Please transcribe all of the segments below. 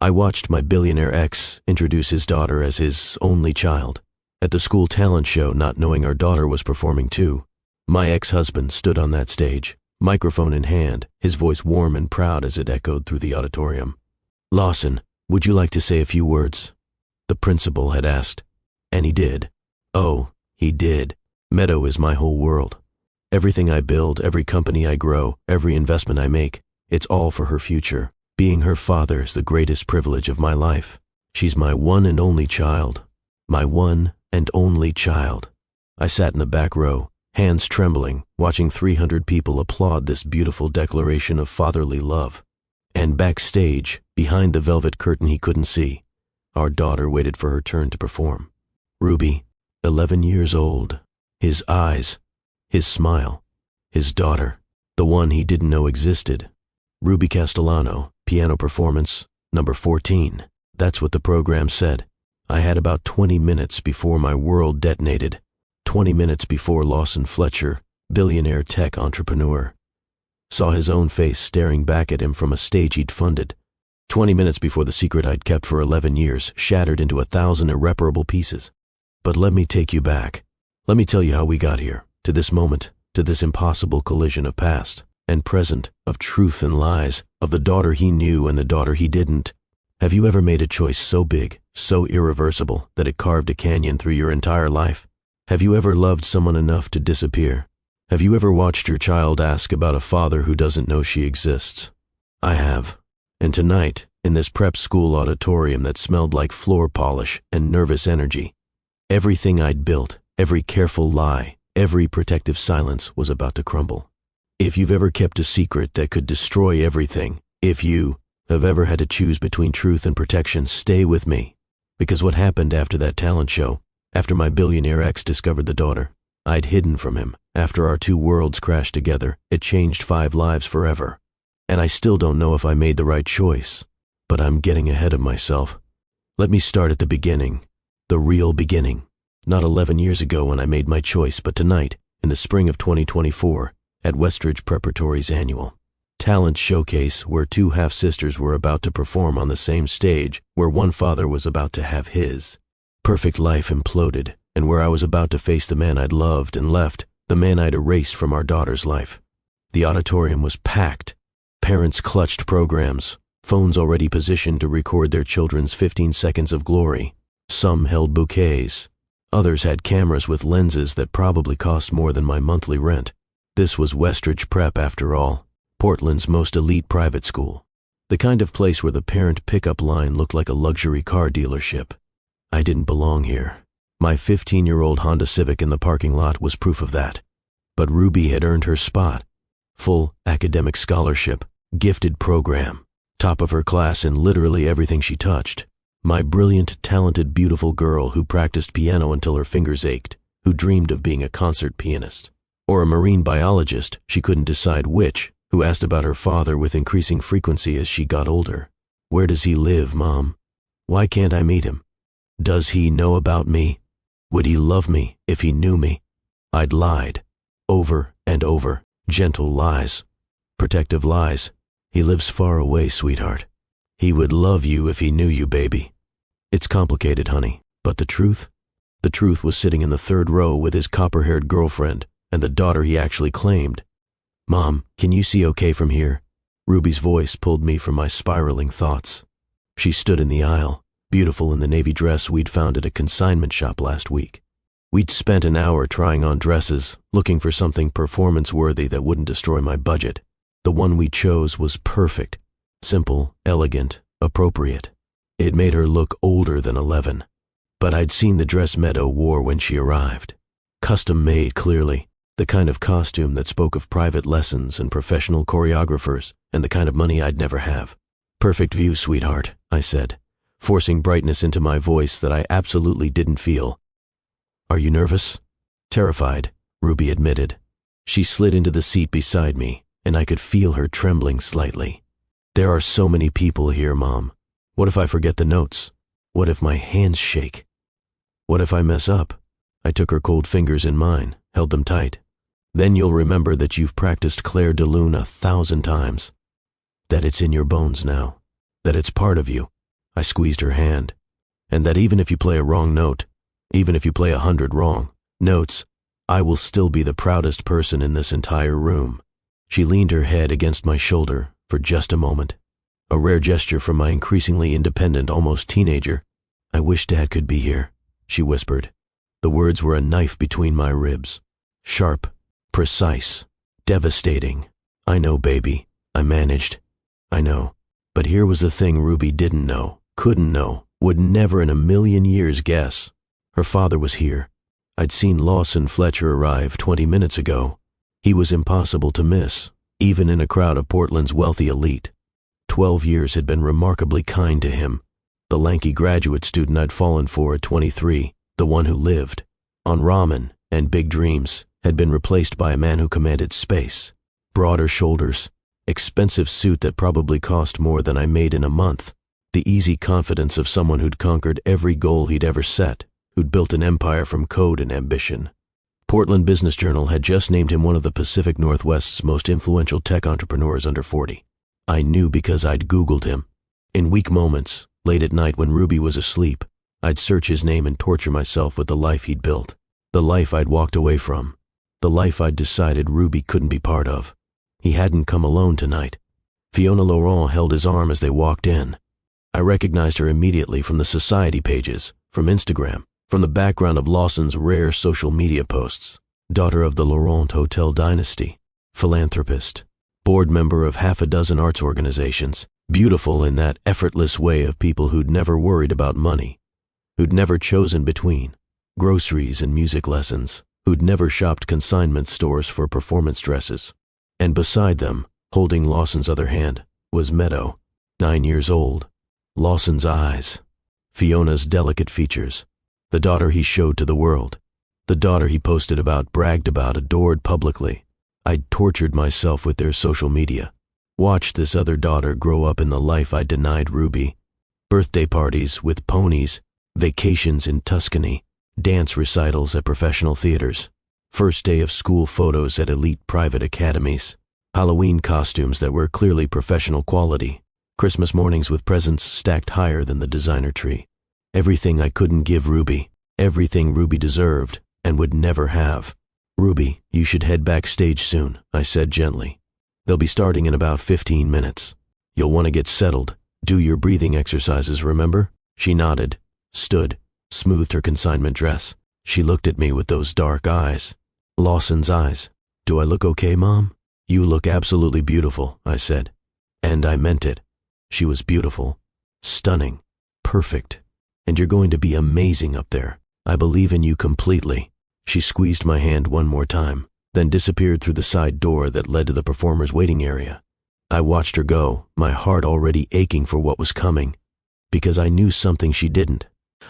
I watched my billionaire ex introduce his daughter as his only child. At the school talent show, not knowing our daughter was performing too. My ex-husband stood on that stage, microphone in hand, his voice warm and proud as it echoed through the auditorium. "Lawson, would you like to say a few words?" The principal had asked. And he did. Oh, he did. Meadow is my whole world. Everything I build, every company I grow, every investment I make, it's all for her future. Being her father is the greatest privilege of my life. She's my one and only child. My one and only child. I sat in the back row, hands trembling, watching 300 people applaud this beautiful declaration of fatherly love. And backstage, behind the velvet curtain he couldn't see, our daughter waited for her turn to perform. Ruby, 11 years old. His eyes, his smile, his daughter, the one he didn't know existed. Ruby Castellano, piano performance, number 14. That's what the program said. I had about 20 minutes before my world detonated. 20 minutes before Lawson Fletcher, billionaire tech entrepreneur, saw his own face staring back at him from a stage he'd funded. 20 minutes before the secret I'd kept for 11 years shattered into 1,000 irreparable pieces. But let me take you back. Let me tell you how we got here, to this moment, to this impossible collision of past and present, of truth and lies, of the daughter he knew and the daughter he didn't. Have you ever made a choice so big, so irreversible, that it carved a canyon through your entire life? Have you ever loved someone enough to disappear? Have you ever watched your child ask about a father who doesn't know she exists? I have. And tonight, in this prep school auditorium that smelled like floor polish and nervous energy, everything I'd built, every careful lie, every protective silence was about to crumble. If you've ever kept a secret that could destroy everything, if you have ever had to choose between truth and protection, stay with me. Because what happened after that talent show, after my billionaire ex discovered the daughter I'd hidden from him, after our two worlds crashed together, it changed 5 lives forever. And I still don't know if I made the right choice, but I'm getting ahead of myself. Let me start at the beginning, the real beginning. Not 11 years ago when I made my choice, but tonight, in the spring of 2024, at Westridge Preparatory's annual talent showcase, where 2 half-sisters were about to perform on the same stage, where one father was about to have his perfect life imploded, and where I was about to face the man I'd loved and left, the man I'd erased from our daughter's life. The auditorium was packed. Parents clutched programs, phones already positioned to record their children's 15 seconds of glory. Some held bouquets. Others had cameras with lenses that probably cost more than my monthly rent. This was Westridge Prep, after all, Portland's most elite private school. The kind of place where the parent pickup line looked like a luxury car dealership. I didn't belong here. My 15-year-old Honda Civic in the parking lot was proof of that. But Ruby had earned her spot. Full academic scholarship, gifted program, top of her class in literally everything she touched. My brilliant, talented, beautiful girl who practiced piano until her fingers ached, who dreamed of being a concert pianist. Or a marine biologist, she couldn't decide which, who asked about her father with increasing frequency as she got older. Where does he live, Mom? Why can't I meet him? Does he know about me? Would he love me if he knew me? I'd lied, over and over, gentle lies, protective lies. He lives far away, sweetheart. He would love you if he knew you, baby. It's complicated, honey, but the truth? The truth was sitting in the 3rd row with his copper-haired girlfriend and the daughter he actually claimed. Mom, can you see okay from here? Ruby's voice pulled me from my spiraling thoughts. She stood in the aisle, beautiful in the navy dress we'd found at a consignment shop last week. We'd spent an hour trying on dresses, looking for something performance-worthy that wouldn't destroy my budget. The one we chose was perfect, simple, elegant, appropriate. It made her look older than 11. But I'd seen the dress Meadow wore when she arrived. Custom-made, clearly. The kind of costume that spoke of private lessons and professional choreographers, and the kind of money I'd never have. Perfect view, sweetheart, I said, forcing brightness into my voice that I absolutely didn't feel. Are you nervous? Terrified, Ruby admitted. She slid into the seat beside me, and I could feel her trembling slightly. There are so many people here, Mom. What if I forget the notes? What if my hands shake? What if I mess up? I took her cold fingers in mine, held them tight. Then you'll remember that you've practiced Claire de Lune 1,000 times. That it's in your bones now. That it's part of you. I squeezed her hand. "And that even if you play a wrong note, even if you play 100 wrong notes, I will still be the proudest person in this entire room." She leaned her head against my shoulder for just a moment, a rare gesture from my increasingly independent, almost teenager. "I wish Dad could be here," she whispered. The words were a knife between my ribs. Sharp, precise, devastating. "I know, baby," I managed. "I know." But here was the thing Ruby didn't know, couldn't know, would never in a million years guess. Her father was here. I'd seen Lawson Fletcher arrive 20 minutes ago. He was impossible to miss, even in a crowd of Portland's wealthy elite. 12 years had been remarkably kind to him. The lanky graduate student I'd fallen for at 23, the one who lived on ramen and big dreams, had been replaced by a man who commanded space, broader shoulders, expensive suit that probably cost more than I made in a month, the easy confidence of someone who'd conquered every goal he'd ever set, who'd built an empire from code and ambition. Portland Business Journal had just named him one of the Pacific Northwest's most influential tech entrepreneurs under 40. I knew because I'd Googled him. In weak moments, late at night when Ruby was asleep, I'd search his name and torture myself with the life he'd built, the life I'd walked away from, the life I'd decided Ruby couldn't be part of. He hadn't come alone tonight. Fiona Laurent held his arm as they walked in. I recognized her immediately from the society pages, from Instagram, from the background of Lawson's rare social media posts. Daughter of the Laurent Hotel dynasty, philanthropist, board member of half a dozen arts organizations, beautiful in that effortless way of people who'd never worried about money, who'd never chosen between groceries and music lessons, who'd never shopped consignment stores for performance dresses. And beside them, holding Lawson's other hand, was Meadow, 9 years old. Lawson's eyes, Fiona's delicate features, the daughter he showed to the world, the daughter he posted about, bragged about, adored publicly. I'd tortured myself with their social media, watched this other daughter grow up in the life I'd denied Ruby. Birthday parties with ponies, vacations in Tuscany, dance recitals at professional theaters, first day of school photos at elite private academies, Halloween costumes that were clearly professional quality, Christmas mornings with presents stacked higher than the designer tree. Everything I couldn't give Ruby, everything Ruby deserved and would never have. "Ruby, you should head backstage soon," I said gently. "They'll be starting in about 15 minutes. You'll want to get settled, do your breathing exercises, remember?" She nodded, stood, smoothed her consignment dress. She looked at me with those dark eyes. Lawson's eyes. "Do I look okay, Mom?" "You look absolutely beautiful," I said. And I meant it. She was beautiful, stunning, perfect. "And you're going to be amazing up there. I believe in you completely." She squeezed my hand one more time, then disappeared through the side door that led to the performers' waiting area. I watched her go, my heart already aching for what was coming, because I knew something she didn't.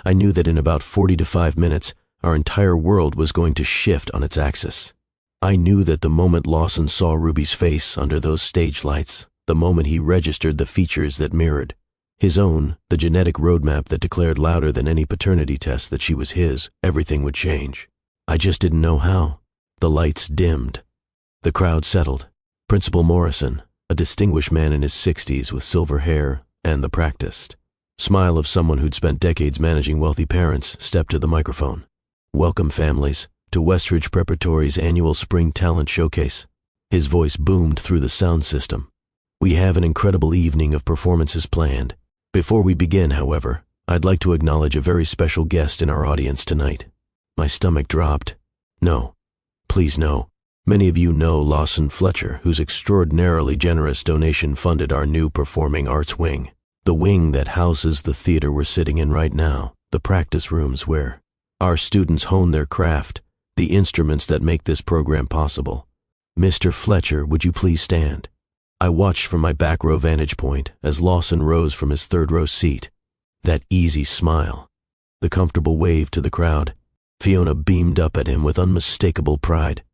I knew that in about 45 minutes, our entire world was going to shift on its axis. I knew that the moment Lawson saw Ruby's face under those stage lights, the moment he registered the features that mirrored his own, the genetic roadmap that declared louder than any paternity test that she was his, everything would change. I just didn't know how. The lights dimmed. The crowd settled. Principal Morrison, a distinguished man in his 60s with silver hair and the practiced smile of someone who'd spent decades managing wealthy parents, stepped to the microphone. "Welcome, families, to Westridge Preparatory's annual Spring Talent Showcase." His voice boomed through the sound system. "We have an incredible evening of performances planned. Before we begin, however, I'd like to acknowledge a very special guest in our audience tonight." My stomach dropped. "No. Please no. Many of you know Lawson Fletcher, whose extraordinarily generous donation funded our new performing arts wing. The wing that houses the theater we're sitting in right now, the practice rooms where our students hone their craft, the instruments that make this program possible. Mr. Fletcher, would you please stand?" I watched from my back row vantage point as Lawson rose from his third row seat. That easy smile, the comfortable wave to the crowd. Fiona beamed up at him with unmistakable pride.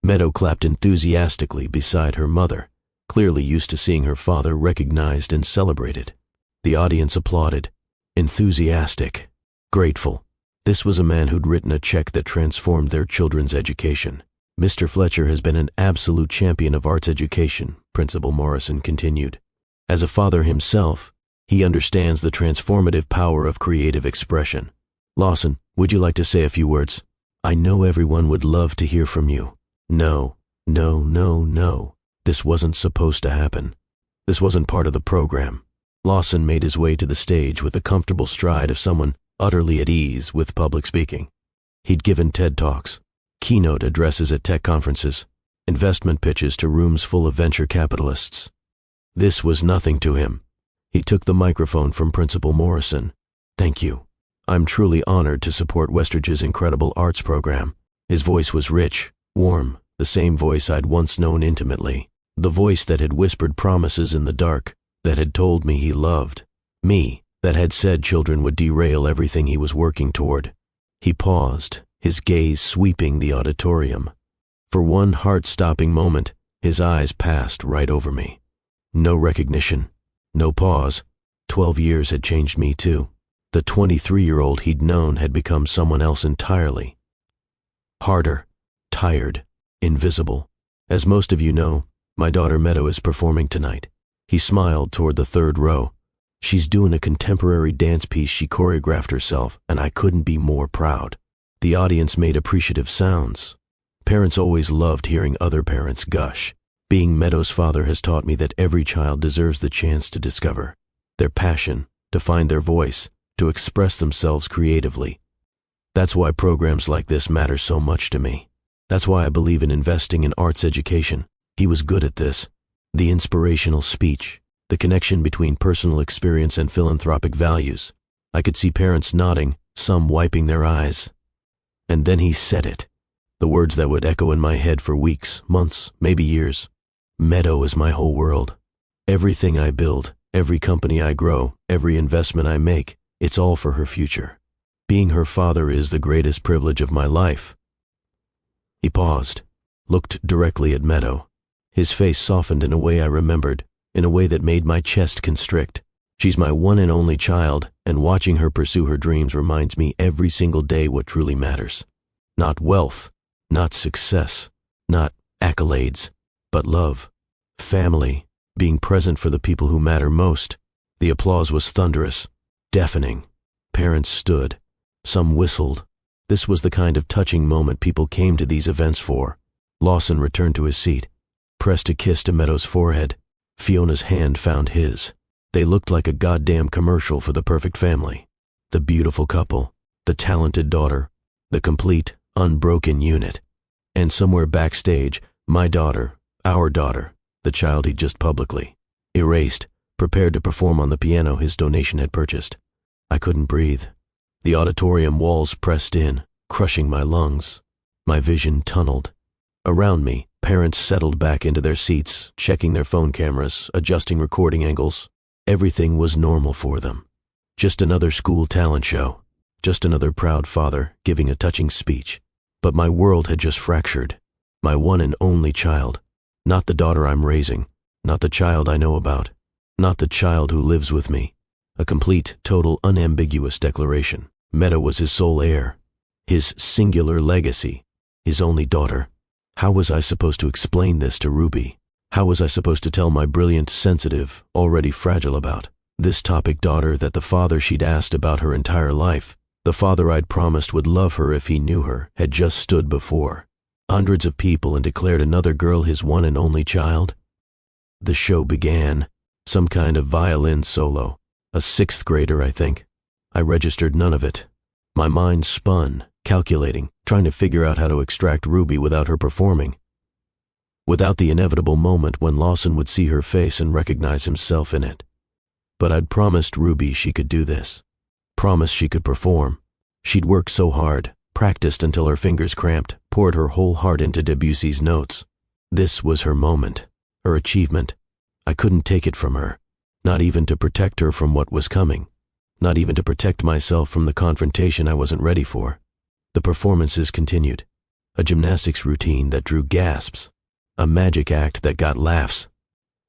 Meadow clapped enthusiastically beside her mother, clearly used to seeing her father recognized and celebrated. The audience applauded, enthusiastic, grateful. This was a man who'd written a check that transformed their children's education. "Mr. Fletcher has been an absolute champion of arts education," Principal Morrison continued. "As a father himself, He understands the transformative power of creative expression. Lawson, would you like to say a few words? I know everyone would love to hear from you. No, no, no, no. This wasn't supposed to happen. This wasn't part of the program. Lawson made his way to the stage with the comfortable stride of someone utterly at ease with public speaking. He'd given TED Talks, keynote addresses at tech conferences, investment pitches to rooms full of venture capitalists. This was nothing to him. He took the microphone from Principal Morrison. Thank you. I'm truly honored to support Westridge's incredible arts program. His voice was rich, warm, the same voice I'd once known intimately. The voice that had whispered promises in the dark, that had told me he loved me, that had said children would derail everything he was working toward. He paused, his gaze sweeping the auditorium. For one heart-stopping moment, his eyes passed right over me. No recognition, no pause. 12 years had changed me too. The 23-year-old he'd known had become someone else entirely. Harder, tired, invisible. As most of you know, my daughter Meadow is performing tonight. He smiled toward the third row. She's doing a contemporary dance piece she choreographed herself, and I couldn't be more proud. The audience made appreciative sounds. Parents always loved hearing other parents gush. Being Meadow's father has taught me that every child deserves the chance to discover their passion, to find their voice, to express themselves creatively. That's why programs like this matter so much to me. That's why I believe in investing in arts education. He was good at this. The inspirational speech, the connection between personal experience and philanthropic values. I could see parents nodding, some wiping their eyes. And then he said it. The words that would echo in my head for weeks, months, maybe years. Meadow is my whole world. Everything I build, every company I grow, every investment I make, it's all for her future. Being her father is the greatest privilege of my life. He paused, looked directly at Meadow. His face softened in a way I remembered, in a way that made my chest constrict. She's my one and only child, and watching her pursue her dreams reminds me every single day what truly matters. Not wealth, not success, not accolades, but love, family, being present for the people who matter most. The applause was thunderous, deafening. Parents stood. Some whistled. This was the kind of touching moment people came to these events for. Lawson returned to his seat, pressed a kiss to Meadow's forehead. Fiona's hand found his. They looked like a goddamn commercial for the perfect family. The beautiful couple, the talented daughter, the complete, unbroken unit. And somewhere backstage, my daughter, our daughter, the child he'd just publicly erased, prepared to perform on the piano his donation had purchased. I couldn't breathe. The auditorium walls pressed in, crushing my lungs. My vision tunneled. Around me, parents settled back into their seats, checking their phone cameras, adjusting recording angles. Everything was normal for them. Just another school talent show. Just another proud father giving a touching speech. But my world had just fractured. My one and only child. Not the daughter I'm raising. Not the child I know about. Not the child who lives with me. A complete, total, unambiguous declaration. Meadow was his sole heir. His singular legacy. His only daughter. How was I supposed to explain this to Ruby? How was I supposed to tell my brilliant, sensitive, already fragile about this topic daughter that the father she'd asked about her entire life, the father I'd promised would love her if he knew her, had just stood before hundreds of people and declared another girl his one and only child? The show began. Some kind of violin solo. A sixth grader, I think. I registered none of it. My mind spun, calculating, trying to figure out how to extract Ruby without her performing. Without the inevitable moment when Lawson would see her face and recognize himself in it. But I'd promised Ruby she could do this. Promised she could perform. She'd worked so hard, practiced until her fingers cramped, poured her whole heart into Debussy's notes. This was her moment, her achievement. I couldn't take it from her, not even to protect her from what was coming, not even to protect myself from the confrontation I wasn't ready for. The performances continued, a gymnastics routine that drew gasps, a magic act that got laughs,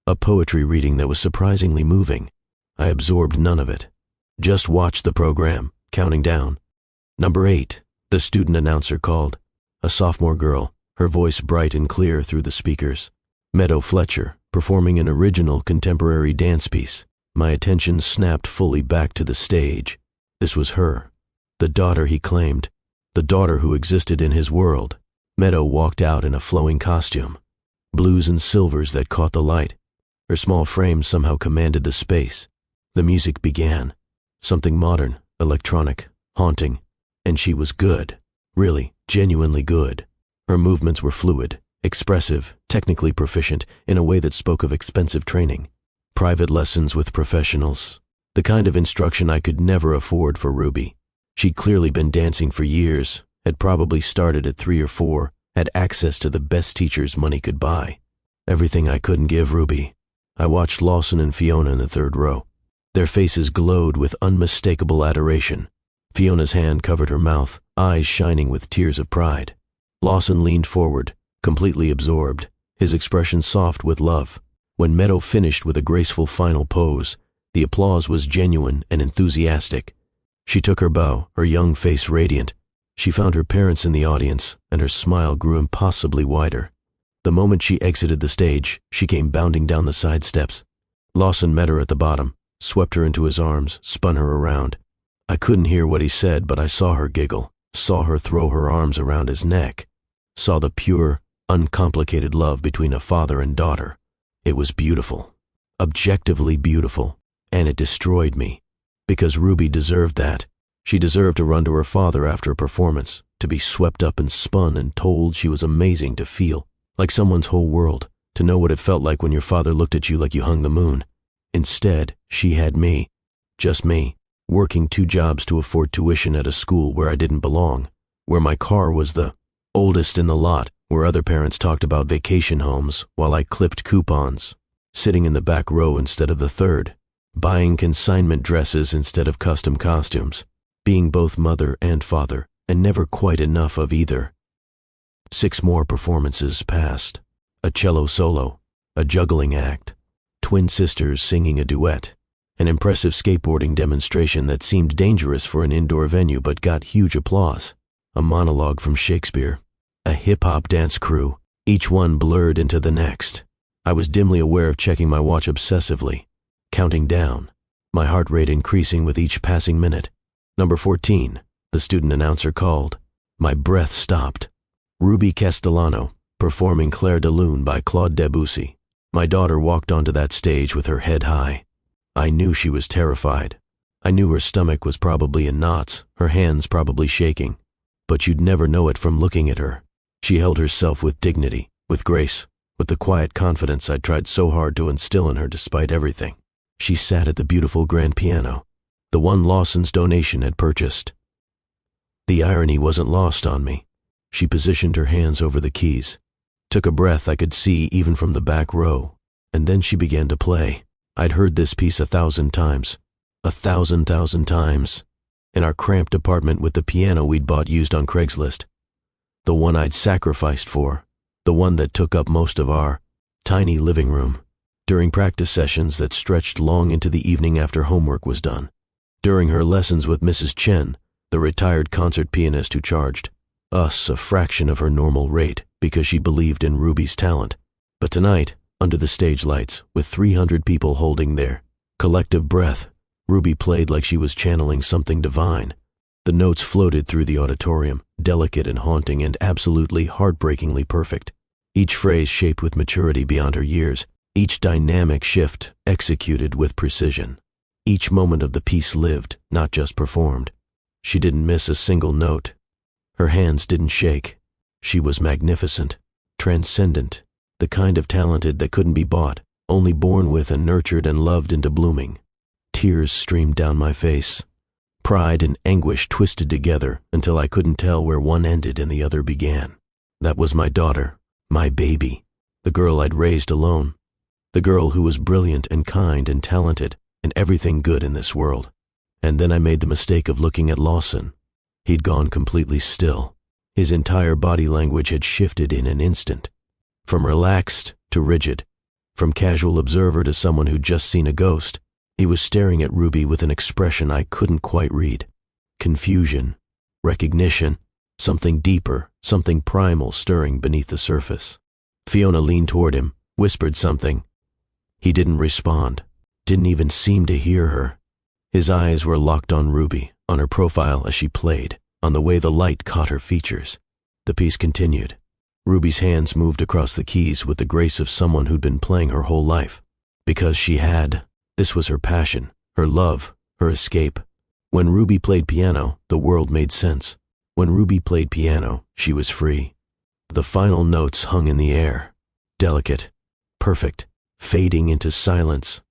a poetry reading that was surprisingly moving. I absorbed none of it. Just watched the program, counting down. Number 8, the student announcer called. A sophomore girl, her voice bright and clear through the speakers. Meadow Fletcher, performing an original contemporary dance piece. My attention snapped fully back to the stage. This was her, the daughter he claimed, the daughter who existed in his world. Meadow walked out in a flowing costume, blues and silvers that caught the light. Her small frame somehow commanded the space. The music began, something modern, electronic, haunting, and she was good, really, genuinely good. Her movements were fluid, expressive, technically proficient, in a way that spoke of expensive training. Private lessons with professionals, the kind of instruction I could never afford for Ruby. She'd clearly been dancing for years, had probably started at 3 or 4, had access to the best teachers money could buy. Everything I couldn't give Ruby. I watched Lawson and Fiona in the third row. Their faces glowed with unmistakable adoration. Fiona's hand covered her mouth, eyes shining with tears of pride. Lawson leaned forward, completely absorbed, his expression soft with love. When Meadow finished with a graceful final pose, the applause was genuine and enthusiastic. She took her bow, her young face radiant. She found her parents in the audience, and her smile grew impossibly wider. The moment she exited the stage, she came bounding down the side steps. Lawson met her at the bottom, swept her into his arms, spun her around. I couldn't hear what he said, but I saw her giggle, saw her throw her arms around his neck, saw the pure, uncomplicated love between a father and daughter. It was beautiful, objectively beautiful, and it destroyed me. Because Ruby deserved that. She deserved to run to her father after a performance, to be swept up and spun and told she was amazing, to feel like someone's whole world, to know what it felt like when your father looked at you like you hung the moon. Instead, she had me, just me, working 2 jobs to afford tuition at a school where I didn't belong, where my car was the oldest in the lot, where other parents talked about vacation homes while I clipped coupons, sitting in the back row instead of the third, buying consignment dresses instead of custom costumes, being both mother and father, and never quite enough of either. 6 more performances passed. A cello solo, a juggling act, twin sisters singing a duet, an impressive skateboarding demonstration that seemed dangerous for an indoor venue but got huge applause, a monologue from Shakespeare, a hip-hop dance crew, each one blurred into the next. I was dimly aware of checking my watch obsessively, counting down, my heart rate increasing with each passing minute. Number 14, the student announcer called. My breath stopped. Ruby Castellano, performing Claire de Lune by Claude Debussy. My daughter walked onto that stage with her head high. I knew she was terrified. I knew her stomach was probably in knots, her hands probably shaking. But you'd never know it from looking at her. She held herself with dignity, with grace, with the quiet confidence I'd tried so hard to instill in her despite everything. She sat at the beautiful grand piano, the one Lawson's donation had purchased. The irony wasn't lost on me. She positioned her hands over the keys, took a breath I could see even from the back row, and then she began to play. I'd heard this piece 1,000 times, 1,000 times, in our cramped apartment with the piano we'd bought used on Craigslist. The one I'd sacrificed for, the one that took up most of our tiny living room, during practice sessions that stretched long into the evening after homework was done, during her lessons with Mrs. Chen, the retired concert pianist who charged us a fraction of her normal rate because she believed in Ruby's talent. But tonight, under the stage lights, with 300 people holding their collective breath, Ruby played like she was channeling something divine. The notes floated through the auditorium, delicate and haunting and absolutely heartbreakingly perfect. Each phrase shaped with maturity beyond her years, each dynamic shift executed with precision. Each moment of the piece lived, not just performed. She didn't miss a single note. Her hands didn't shake. She was magnificent, transcendent, the kind of talented that couldn't be bought, only born with and nurtured and loved into blooming. Tears streamed down my face. Pride and anguish twisted together until I couldn't tell where one ended and the other began. That was my daughter, my baby, the girl I'd raised alone, the girl who was brilliant and kind and talented and everything good in this world. And then I made the mistake of looking at Lawson. He'd gone completely still. His entire body language had shifted in an instant, from relaxed to rigid, from casual observer to someone who'd just seen a ghost. He was staring at Ruby with an expression I couldn't quite read. Confusion, recognition, something deeper, something primal stirring beneath the surface. Fiona leaned toward him, whispered something. He didn't respond. didn't even seem to hear her. His eyes were locked on Ruby, on her profile as she played, on the way the light caught her features. The piece continued. Ruby's hands moved across the keys with the grace of someone who'd been playing her whole life. Because she had. This was her passion, her love, her escape. When Ruby played piano, the world made sense. When Ruby played piano, she was free. The final notes hung in the air, delicate, perfect, fading into silence.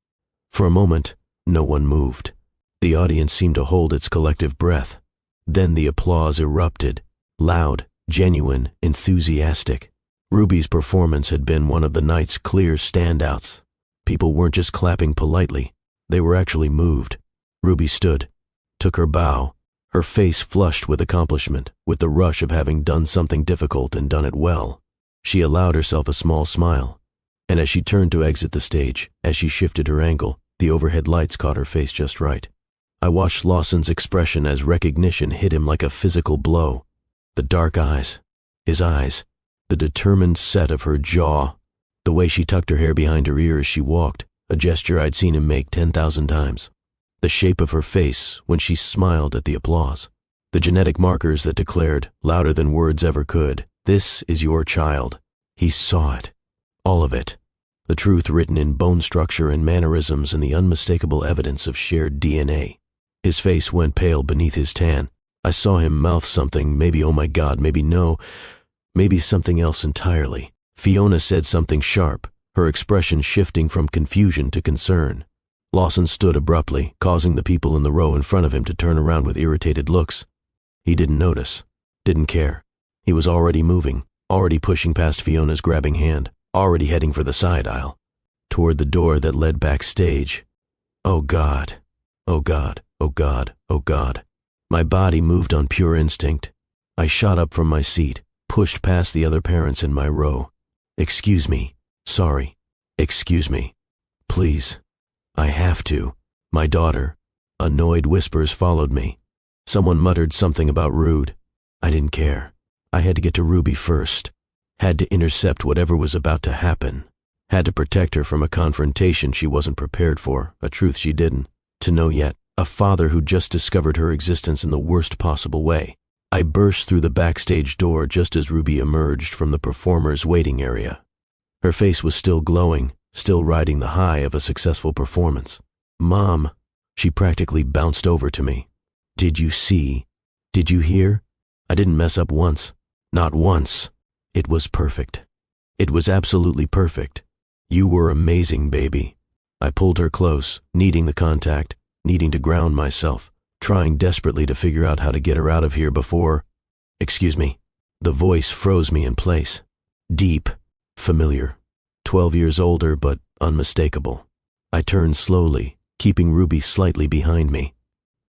For a moment, no one moved. The audience seemed to hold its collective breath. Then the applause erupted, loud, genuine, enthusiastic. Ruby's performance had been one of the night's clear standouts. People weren't just clapping politely, they were actually moved. Ruby stood, took her bow, her face flushed with accomplishment, with the rush of having done something difficult and done it well. She allowed herself a small smile, and as she turned to exit the stage, as she shifted her angle, the overhead lights caught her face just right. I watched Lawson's expression as recognition hit him like a physical blow. The dark eyes, his eyes, the determined set of her jaw, the way she tucked her hair behind her ear as she walked, a gesture I'd seen him make 10,000 times. The shape of her face when she smiled at the applause. The genetic markers that declared, louder than words ever could, "This is your child." He saw it. All of it. The truth written in bone structure and mannerisms and the unmistakable evidence of shared DNA. His face went pale beneath his tan. I saw him mouth something, maybe "oh my God," maybe "no," maybe something else entirely. Fiona said something sharp, her expression shifting from confusion to concern. Lawson stood abruptly, causing the people in the row in front of him to turn around with irritated looks. He didn't notice, didn't care. He was already moving, already pushing past Fiona's grabbing hand, already heading for the side aisle, toward the door that led backstage. Oh God, oh God, oh God, oh God. My body moved on pure instinct. I shot up from my seat, pushed past the other parents in my row. "Excuse me, sorry, excuse me, please. I have to." My daughter. Annoyed whispers followed me. Someone muttered something about rude. I didn't care. I had to get to Ruby first. Had to intercept whatever was about to happen. Had to protect her from a confrontation she wasn't prepared for, a truth she didn't to know yet, a father who just discovered her existence in the worst possible way. I burst through the backstage door just as Ruby emerged from the performers' waiting area. Her face was still glowing, still riding the high of a successful performance. "Mom," she practically bounced over to me. "Did you see? Did you hear? I didn't mess up once. Not once. It was perfect. It was absolutely perfect. You were amazing, baby." I pulled her close, needing the contact, needing to ground myself, trying desperately to figure out how to get her out of here before... Excuse me. The voice froze me in place. Deep, familiar. 12 years older, but unmistakable. I turned slowly, keeping Ruby slightly behind me.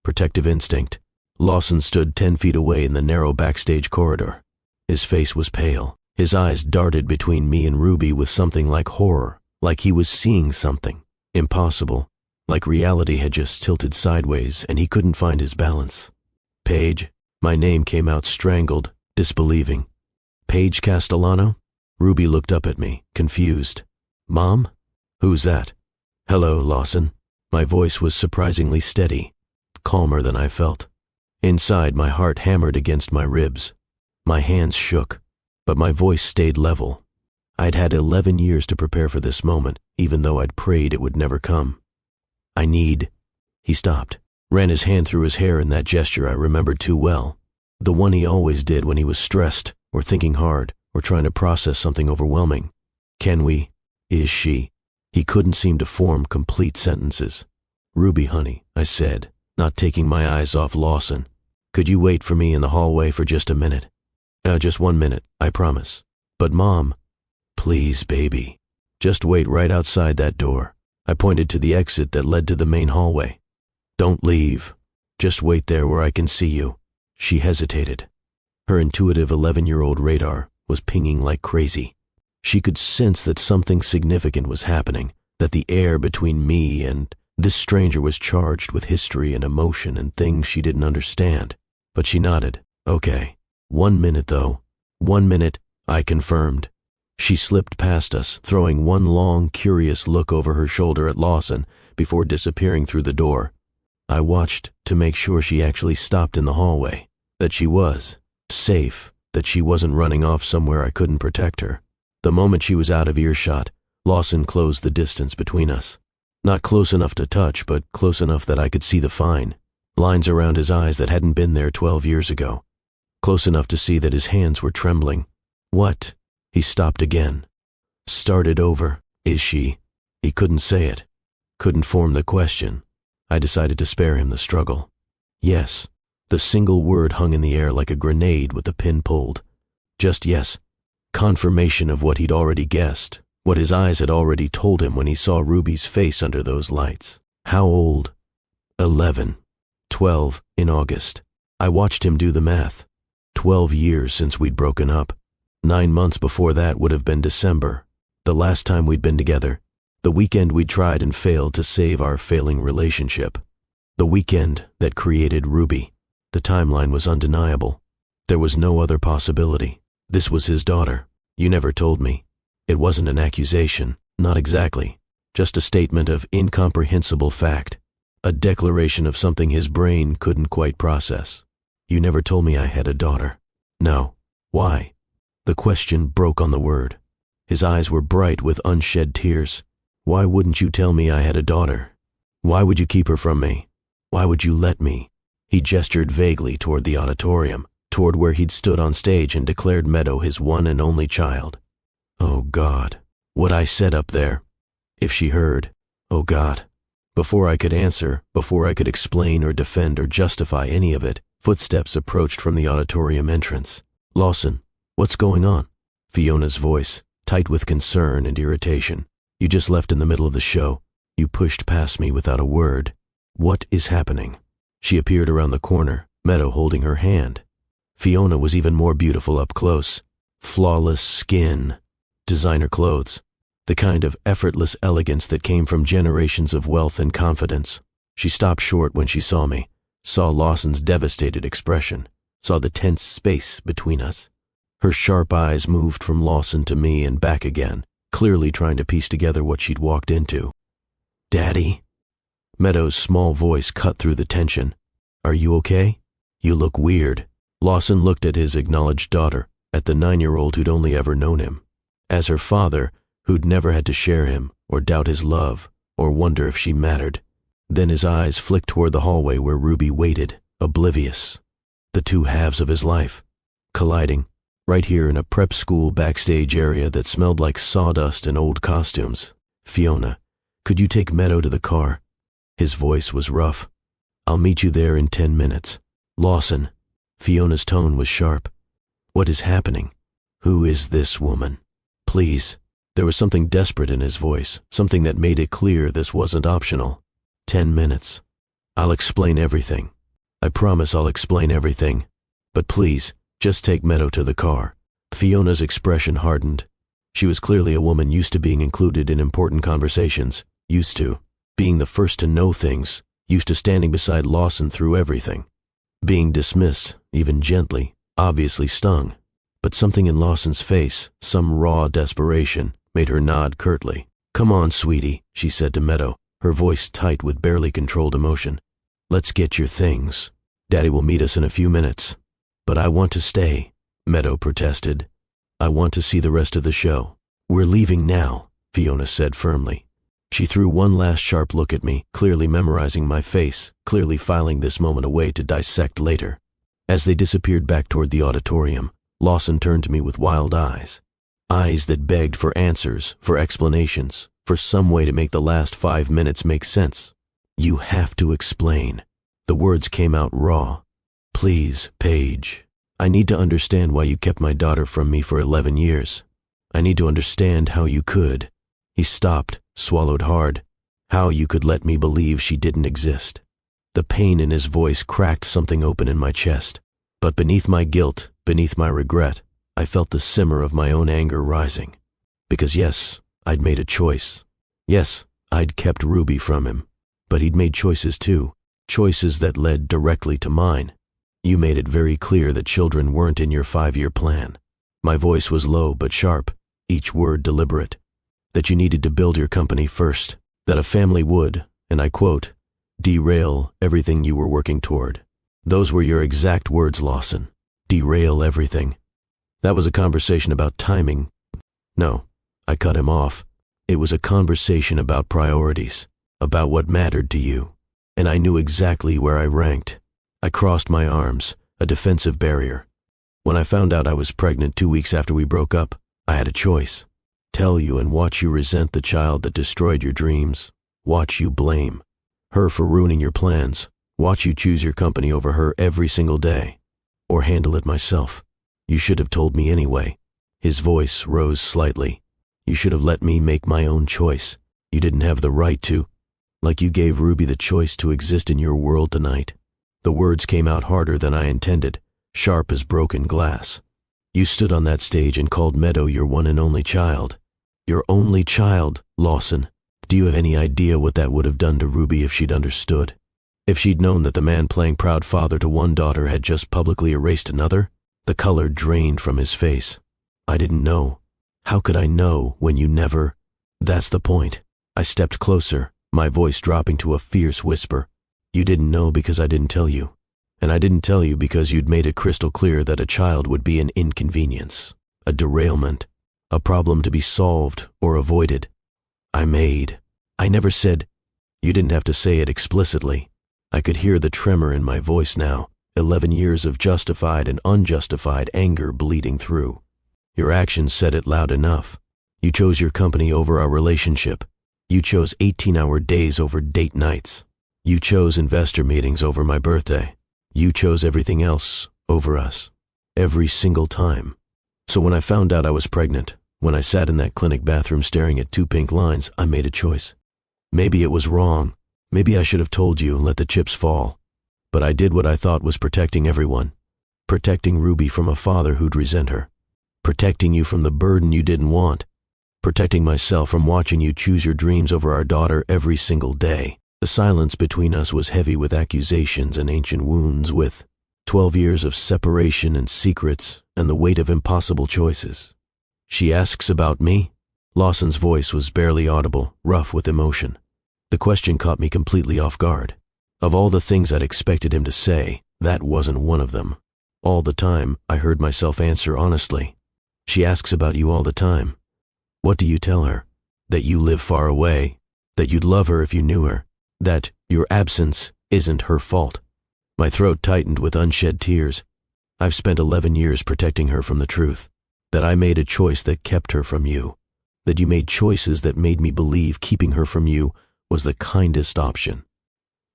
Protective instinct. Lawson stood 10 feet away in the narrow backstage corridor. His face was pale. His eyes darted between me and Ruby with something like horror, like he was seeing something impossible, like reality had just tilted sideways and he couldn't find his balance. "Paige," my name came out strangled, disbelieving. "Paige Castellano?" Ruby looked up at me, confused. "Mom? Who's that?" "Hello, Lawson." My voice was surprisingly steady, calmer than I felt. Inside, my heart hammered against my ribs. My hands shook, but my voice stayed level. I'd had 11 years to prepare for this moment, even though I'd prayed it would never come. "I need..." He stopped, ran his hand through his hair in that gesture I remembered too well. The one he always did when he was stressed, or thinking hard, or trying to process something overwhelming. "Can we? Is she?" He couldn't seem to form complete sentences. "Ruby, honey," I said, not taking my eyes off Lawson. "Could you wait for me in the hallway for just a minute?" Just 1 minute, I promise." "But Mom..." "Please, baby. Just wait right outside that door." I pointed to the exit that led to the main hallway. "Don't leave. Just wait there where I can see you." She hesitated. Her intuitive 11-year-old radar was pinging like crazy. She could sense that something significant was happening, that the air between me and this stranger was charged with history and emotion and things she didn't understand. But she nodded. "Okay. 1 minute, though." 1 minute, I confirmed. She slipped past us, throwing one long, curious look over her shoulder at Lawson before disappearing through the door. I watched to make sure she actually stopped in the hallway, that she was safe, that she wasn't running off somewhere I couldn't protect her. The moment she was out of earshot, Lawson closed the distance between us. Not close enough to touch, but close enough that I could see the fine lines around his eyes that hadn't been there 12 years ago. Close enough to see that his hands were trembling. What? He stopped again. Started over. Is she? He couldn't say it. Couldn't form the question. I decided to spare him the struggle. Yes. The single word hung in the air like a grenade with the pin pulled. Just yes. Confirmation of what he'd already guessed, what his eyes had already told him when he saw Ruby's face under those lights. How old? 11. 12 in August. I watched him do the math. 12 years since we'd broken up. 9 months before that would have been December, the last time we'd been together. The weekend we'd tried and failed to save our failing relationship. The weekend that created Ruby. The timeline was undeniable. There was no other possibility. This was his daughter. You never told me. It wasn't an accusation, not exactly. Just a statement of incomprehensible fact. A declaration of something his brain couldn't quite process. You never told me I had a daughter. No. Why? The question broke on the word. His eyes were bright with unshed tears. Why wouldn't you tell me I had a daughter? Why would you keep her from me? Why would you let me? He gestured vaguely toward the auditorium, toward where he'd stood on stage and declared Meadow his one and only child. Oh God, what I said up there. If she heard, oh God. Before I could answer, before I could explain or defend or justify any of it, footsteps approached from the auditorium entrance. Lawson, what's going on? Fiona's voice, tight with concern and irritation. You just left in the middle of the show. You pushed past me without a word. What is happening? She appeared around the corner, Meadow holding her hand. Fiona was even more beautiful up close. Flawless skin, designer clothes, the kind of effortless elegance that came from generations of wealth and confidence. She stopped short when she saw me, saw Lawson's devastated expression, saw the tense space between us. Her sharp eyes moved from Lawson to me and back again, clearly trying to piece together what she'd walked into. Daddy? Meadow's small voice cut through the tension. Are you okay? You look weird. Lawson looked at his acknowledged daughter, at the 9-year-old who'd only ever known him. As her father, who'd never had to share him, or doubt his love, or wonder if she mattered. Then his eyes flicked toward the hallway where Ruby waited, oblivious. The two halves of his life, colliding, right here in a prep school backstage area that smelled like sawdust and old costumes. Fiona, could you take Meadow to the car? His voice was rough. I'll meet you there in 10 minutes. Lawson. Fiona's tone was sharp. What is happening? Who is this woman? Please. There was something desperate in his voice, something that made it clear this wasn't optional. 10 minutes. I'll explain everything. I promise I'll explain everything. But please, just take Meadow to the car. Fiona's expression hardened. She was clearly a woman used to being included in important conversations, used to being the first to know things, used to standing beside Lawson through everything. Being dismissed, even gently, obviously stung. But something in Lawson's face, some raw desperation, made her nod curtly. Come on, sweetie, she said to Meadow, her voice tight with barely controlled emotion. Let's get your things. Daddy will meet us in a few minutes. But I want to stay, Meadow protested. I want to see the rest of the show. We're leaving now, Fiona said firmly. She threw one last sharp look at me, clearly memorizing my face, clearly filing this moment away to dissect later. As they disappeared back toward the auditorium, Lawson turned to me with wild eyes. Eyes that begged for answers, for explanations, for some way to make the last 5 minutes make sense. You have to explain. The words came out raw. Please, Paige. I need to understand why you kept my daughter from me for 11 years. I need to understand how you could. He stopped, swallowed hard. How you could let me believe she didn't exist. The pain in his voice cracked something open in my chest. But beneath my guilt, beneath my regret, I felt the simmer of my own anger rising. Because yes, I'd made a choice. Yes, I'd kept Ruby from him. But he'd made choices too. Choices that led directly to mine. You made it very clear that children weren't in your 5-year plan. My voice was low but sharp, each word deliberate. That you needed to build your company first. That a family would, and I quote, "Derail everything you were working toward." Those were your exact words, Lawson. Derail everything. That was a conversation about timing. No, I cut him off. It was a conversation about priorities, about what mattered to you. And I knew exactly where I ranked. I crossed my arms, a defensive barrier. When I found out I was pregnant 2 weeks after we broke up, I had a choice. Tell you and watch you resent the child that destroyed your dreams. Watch you blame her for ruining your plans. Watch you choose your company over her every single day. Or handle it myself. You should have told me anyway. His voice rose slightly. You should have let me make my own choice. You didn't have the right to. Like you gave Ruby the choice to exist in your world tonight. The words came out harder than I intended, sharp as broken glass. You stood on that stage and called Meadow your one and only child. Your only child, Lawson. Do you have any idea what that would have done to Ruby if she'd understood? If she'd known that the man playing proud father to one daughter had just publicly erased another? The color drained from his face. I didn't know. How could I know when you never? That's the point. I stepped closer, my voice dropping to a fierce whisper. You didn't know because I didn't tell you. And I didn't tell you because you'd made it crystal clear that a child would be an inconvenience, a derailment, a problem to be solved or avoided. I never said. You didn't have to say it explicitly. I could hear the tremor in my voice now, 11 years of justified and unjustified anger bleeding through. Your actions said it loud enough. You chose your company over our relationship. You chose 18-hour days over date nights. You chose investor meetings over my birthday. You chose everything else over us. Every single time. So when I found out I was pregnant, when I sat in that clinic bathroom staring at 2 pink lines, I made a choice. Maybe it was wrong. Maybe I should have told you, let the chips fall. But I did what I thought was protecting everyone. Protecting Ruby from a father who'd resent her. Protecting you from the burden you didn't want. Protecting myself from watching you choose your dreams over our daughter every single day. The silence between us was heavy with accusations and ancient wounds, with 12 years of separation and secrets and the weight of impossible choices. She asks about me? Lawson's voice was barely audible, rough with emotion. The question caught me completely off guard. Of all the things I'd expected him to say, that wasn't one of them. All the time, I heard myself answer honestly. She asks about you all the time. What do you tell her? That you live far away? That you'd love her if you knew her? That your absence isn't her fault? My throat tightened with unshed tears. I've spent 11 years protecting her from the truth. That I made a choice that kept her from you. That you made choices that made me believe keeping her from you was the kindest option.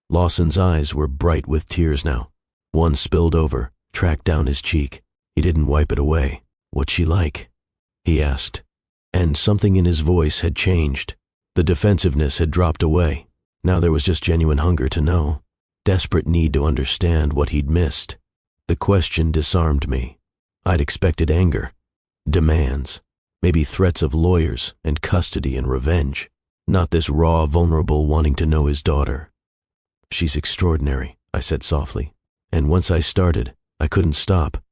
Lawson's eyes were bright with tears now. One spilled over, tracked down his cheek. He didn't wipe it away. What's she like? He asked. And something in his voice had changed. The defensiveness had dropped away. Now there was just genuine hunger to know. Desperate need to understand what he'd missed. The question disarmed me. I'd expected anger. Demands. Maybe threats of lawyers and custody and revenge. Not this raw, vulnerable wanting to know his daughter. She's extraordinary, I said softly. And once I started, I couldn't stop.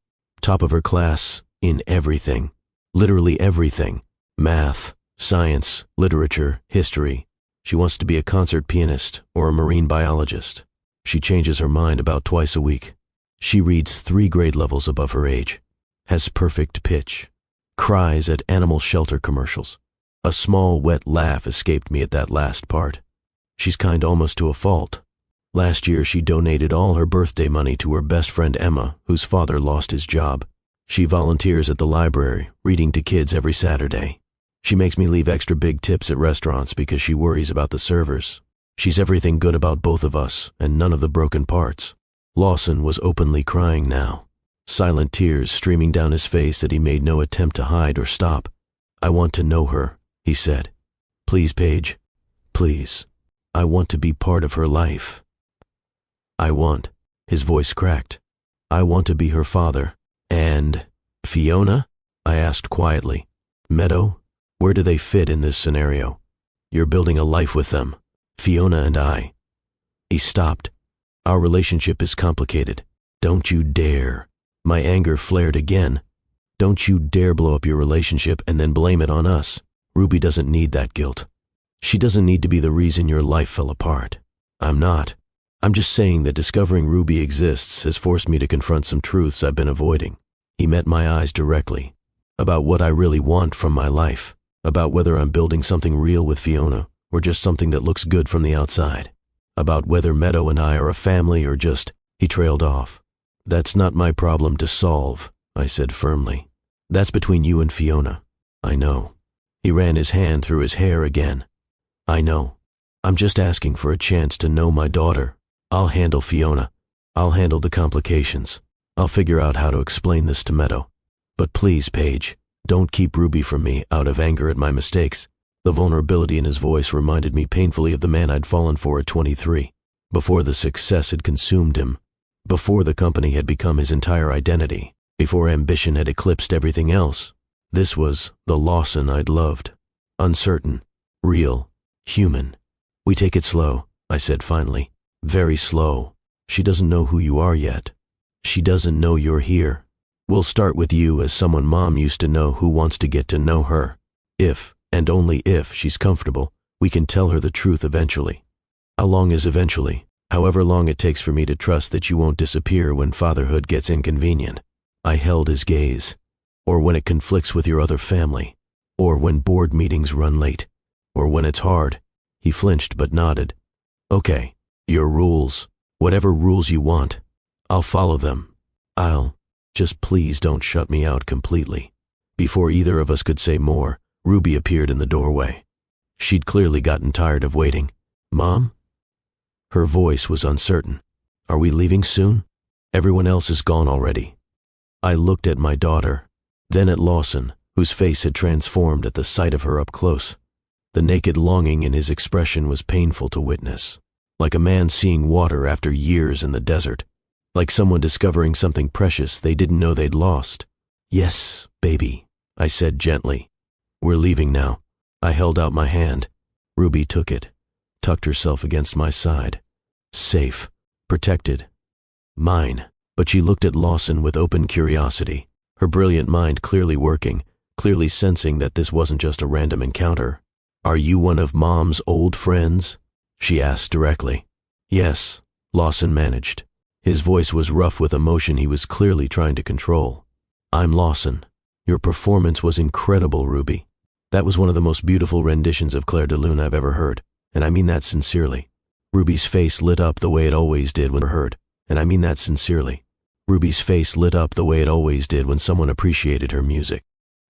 Top of her class in everything. Literally everything. Math, science, literature, history. She wants to be a concert pianist or a marine biologist. She changes her mind about twice a week. She reads 3 grade levels above her age. Has perfect pitch. Cries at animal shelter commercials. A small, wet laugh escaped me at that last part. She's kind almost to a fault. Last year, she donated all her birthday money to her best friend Emma, whose father lost his job. She volunteers at the library, reading to kids every Saturday. She makes me leave extra big tips at restaurants because she worries about the servers. She's everything good about both of us, and none of the broken parts. Lawson was openly crying now. Silent tears streaming down his face that he made no attempt to hide or stop. I want to know her, he said. Please, Paige. Please. I want to be part of her life. His voice cracked. I want to be her father. And Fiona? I asked quietly. Meadow? Where do they fit in this scenario? You're building a life with them. Fiona and I. He stopped. Our relationship is complicated. Don't you dare. My anger flared again. Don't you dare blow up your relationship and then blame it on us. Ruby doesn't need that guilt. She doesn't need to be the reason your life fell apart. I'm not. I'm just saying that discovering Ruby exists has forced me to confront some truths I've been avoiding. He met my eyes directly. About what I really want from my life. About whether I'm building something real with Fiona or just something that looks good from the outside. About whether Meadow and I are a family or just... He trailed off. That's not my problem to solve, I said firmly. That's between you and Fiona. I know. He ran his hand through his hair again. I know. I'm just asking for a chance to know my daughter. I'll handle Fiona. I'll handle the complications. I'll figure out how to explain this to Meadow. But please, Paige, don't keep Ruby from me out of anger at my mistakes. The vulnerability in his voice reminded me painfully of the man I'd fallen for at 23, before the success had consumed him, before the company had become his entire identity, before ambition had eclipsed everything else. This was the Lawson I'd loved. Uncertain, real, human. We take it slow, I said finally. Very slow. She doesn't know who you are yet. She doesn't know you're here. We'll start with you as someone Mom used to know who wants to get to know her. If, and only if, she's comfortable, we can tell her the truth eventually. How long is eventually? However long it takes for me to trust that you won't disappear when fatherhood gets inconvenient. I held his gaze. Or when it conflicts with your other family. Or when board meetings run late. Or when it's hard. He flinched but nodded. Okay, your rules. Whatever rules you want. I'll follow them. Just please don't shut me out completely. Before either of us could say more, Ruby appeared in the doorway. She'd clearly gotten tired of waiting. Mom? Her voice was uncertain. Are we leaving soon? Everyone else is gone already. I looked at my daughter, then at Lawson, whose face had transformed at the sight of her up close. The naked longing in his expression was painful to witness, like a man seeing water after years in the desert, like someone discovering something precious they didn't know they'd lost. Yes, baby, I said gently. We're leaving now. I held out my hand. Ruby took it, tucked herself against my side. Safe, protected. Mine. But she looked at Lawson with open curiosity, her brilliant mind clearly working, clearly sensing that this wasn't just a random encounter. Are you one of Mom's old friends? She asked directly. Yes, Lawson managed. His voice was rough with emotion he was clearly trying to control. I'm Lawson. Your performance was incredible, Ruby. That was one of the most beautiful renditions of Claire de Lune I've ever heard, and I mean that sincerely. Ruby's face lit up the way it always did when heard, and I mean that sincerely. Ruby's face lit up the way it always did when someone appreciated her music.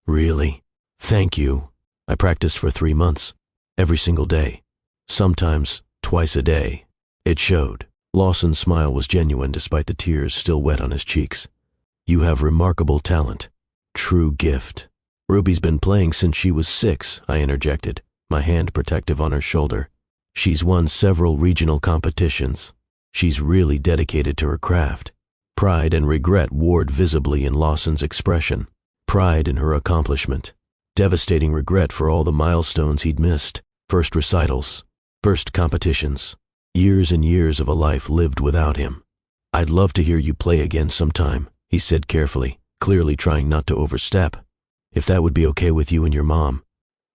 Really? Thank you. I practiced for 3 months, every single day, sometimes twice a day. It showed. Lawson's smile was genuine despite the tears still wet on his cheeks. You have remarkable talent. True gift. Ruby's been playing since she was 6, I interjected, my hand protective on her shoulder. She's won several regional competitions. She's really dedicated to her craft. Pride and regret warred visibly in Lawson's expression. Pride in her accomplishment. Devastating regret for all the milestones he'd missed. First recitals. First competitions. Years and years of a life lived without him. I'd love to hear you play again sometime, he said carefully, clearly trying not to overstep. If that would be okay with you and your mom.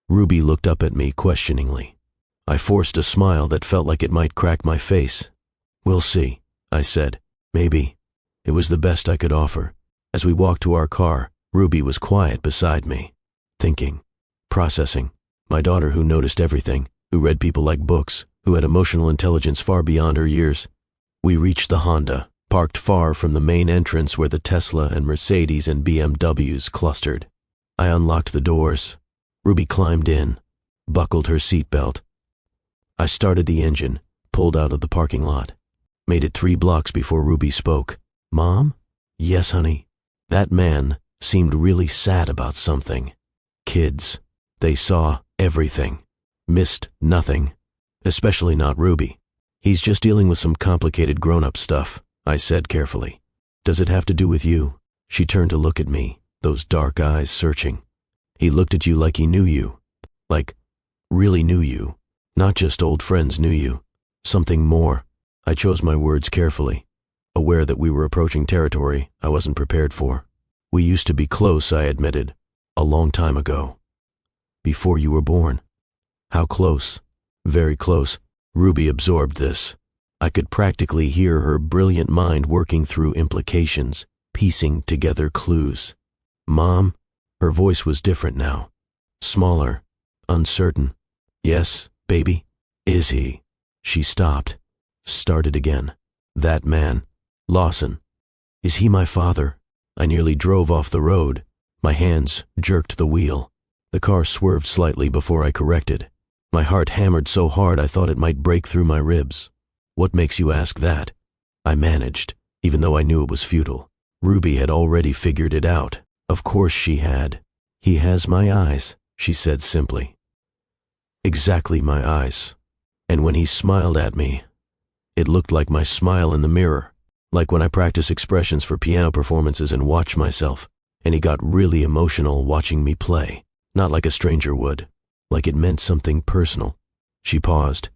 Ruby looked up at me questioningly. I forced a smile that felt like it might crack my face. We'll see, I said. Maybe. It was the best I could offer. As we walked to our car, Ruby was quiet beside me. Thinking. Processing. My daughter who noticed everything, who read people like books, who had emotional intelligence far beyond her years. We reached the Honda, parked far from the main entrance where the Tesla and Mercedes and BMWs clustered. I unlocked the doors. Ruby climbed in, buckled her seatbelt. I started the engine, pulled out of the parking lot. Made it 3 blocks before Ruby spoke. Mom? Yes, honey. That man seemed really sad about something. Kids. They saw everything. Missed nothing. Especially not Ruby. He's just dealing with some complicated grown-up stuff, I said carefully. Does it have to do with you? She turned to look at me, those dark eyes searching. He looked at you like he knew you. Like, really knew you. Not just old friends knew you. Something more. I chose my words carefully, aware that we were approaching territory I wasn't prepared for. We used to be close, I admitted, a long time ago. Before you were born. How close? Very close. Ruby absorbed this. I could practically hear her brilliant mind working through implications, piecing together clues. Mom? Her voice was different now. Smaller, uncertain. Yes, baby? Is he? She stopped. Started again. That man. Lawson. Is he my father? I nearly drove off the road. My hands jerked the wheel. The car swerved slightly before I corrected. My heart hammered so hard I thought it might break through my ribs. What makes you ask that? I managed, even though I knew it was futile. Ruby had already figured it out. Of course she had. He has my eyes, she said simply. Exactly my eyes. And when he smiled at me, it looked like my smile in the mirror, like when I practice expressions for piano performances and watch myself, and he got really emotional watching me play, not like a stranger would, like it meant something personal. She paused.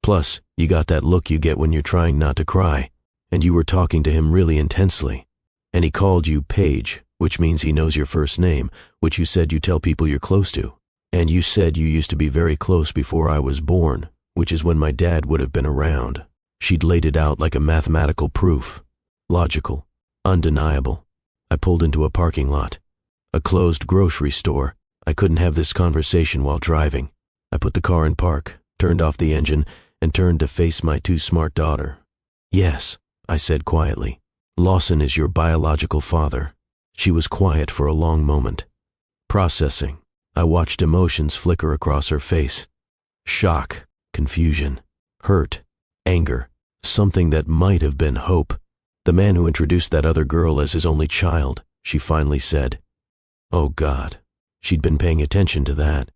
Plus, you got that look you get when you're trying not to cry, and you were talking to him really intensely. And he called you Paige, which means he knows your first name, which you said you tell people you're close to. And you said you used to be very close before I was born, which is when my dad would have been around. She'd laid it out like a mathematical proof. Logical. Undeniable. I pulled into a parking lot. A closed grocery store. I couldn't have this conversation while driving. I put the car in park, turned off the engine, and turned to face my too smart daughter. Yes, I said quietly. Lawson is your biological father. She was quiet for a long moment. Processing. I watched emotions flicker across her face. Shock, confusion, hurt, anger, something that might have been hope. The man who introduced that other girl as his only child, she finally said. Oh God, she'd been paying attention to that.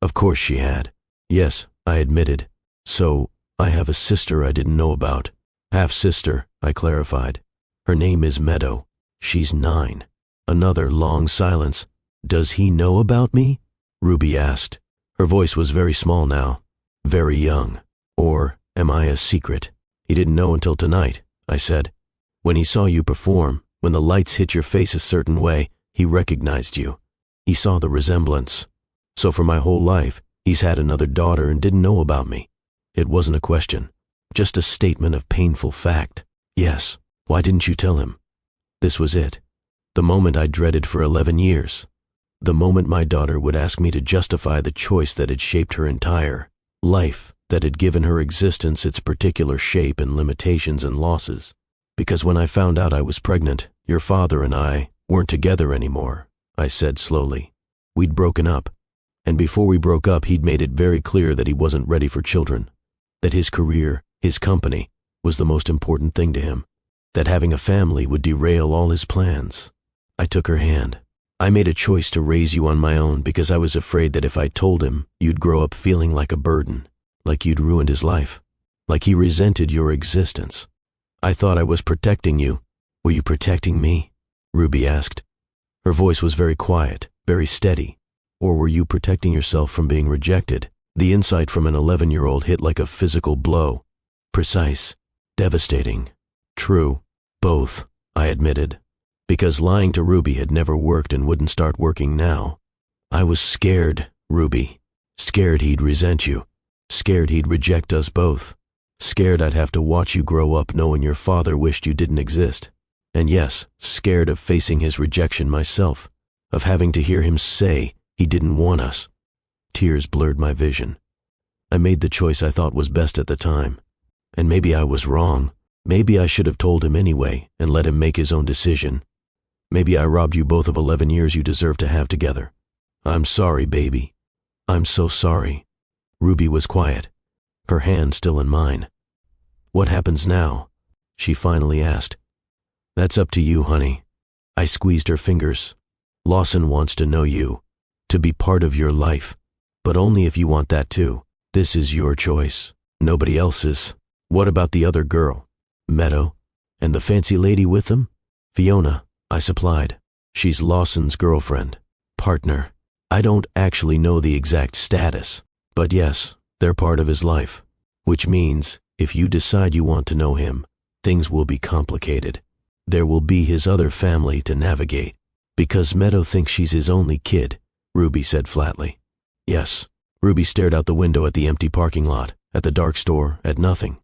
Of course she had. Yes, I admitted. So, I have a sister I didn't know about. Half-sister, I clarified. Her name is Meadow. She's 9. Another long silence. Does he know about me? Ruby asked. Her voice was very small now. Very young. Or am I a secret? He didn't know until tonight, I said. When he saw you perform, when the lights hit your face a certain way, he recognized you. He saw the resemblance. So for my whole life, he's had another daughter and didn't know about me. It wasn't a question, just a statement of painful fact. Yes, why didn't you tell him? This was it. The moment I dreaded for 11 years. The moment my daughter would ask me to justify the choice that had shaped her entire life, that had given her existence its particular shape and limitations and losses. Because when I found out I was pregnant, your father and I weren't together anymore, I said slowly. We'd broken up. And before we broke up, he'd made it very clear that he wasn't ready for children. That his career, his company, was the most important thing to him. That having a family would derail all his plans. I took her hand. I made a choice to raise you on my own because I was afraid that if I told him, you'd grow up feeling like a burden, like you'd ruined his life, like he resented your existence. I thought I was protecting you. Were you protecting me? Ruby asked. Her voice was very quiet, very steady. Or were you protecting yourself from being rejected? The insight from an 11-year-old hit like a physical blow. Precise, devastating. True, both, I admitted. Because lying to Ruby had never worked and wouldn't start working now. I was scared, Ruby. Scared he'd resent you. Scared he'd reject us both. Scared I'd have to watch you grow up knowing your father wished you didn't exist. And yes, scared of facing his rejection myself. Of having to hear him say he didn't want us. Tears blurred my vision. I made the choice I thought was best at the time. And maybe I was wrong. Maybe I should have told him anyway and let him make his own decision. Maybe I robbed you both of 11 years you deserve to have together. I'm sorry, baby. I'm so sorry. Ruby was quiet, her hand still in mine. What happens now? She finally asked. That's up to you, honey. I squeezed her fingers. Lawson wants to know you, to be part of your life, but only if you want that too. This is your choice, nobody else's. What about the other girl? Meadow? And the fancy lady with them? Fiona, I supplied. She's Lawson's girlfriend, partner. I don't actually know the exact status, but yes, they're part of his life. Which means, if you decide you want to know him, things will be complicated. There will be his other family to navigate. Because Meadow thinks she's his only kid, Ruby said flatly. Yes, Ruby stared out the window at the empty parking lot, at the dark store, at nothing.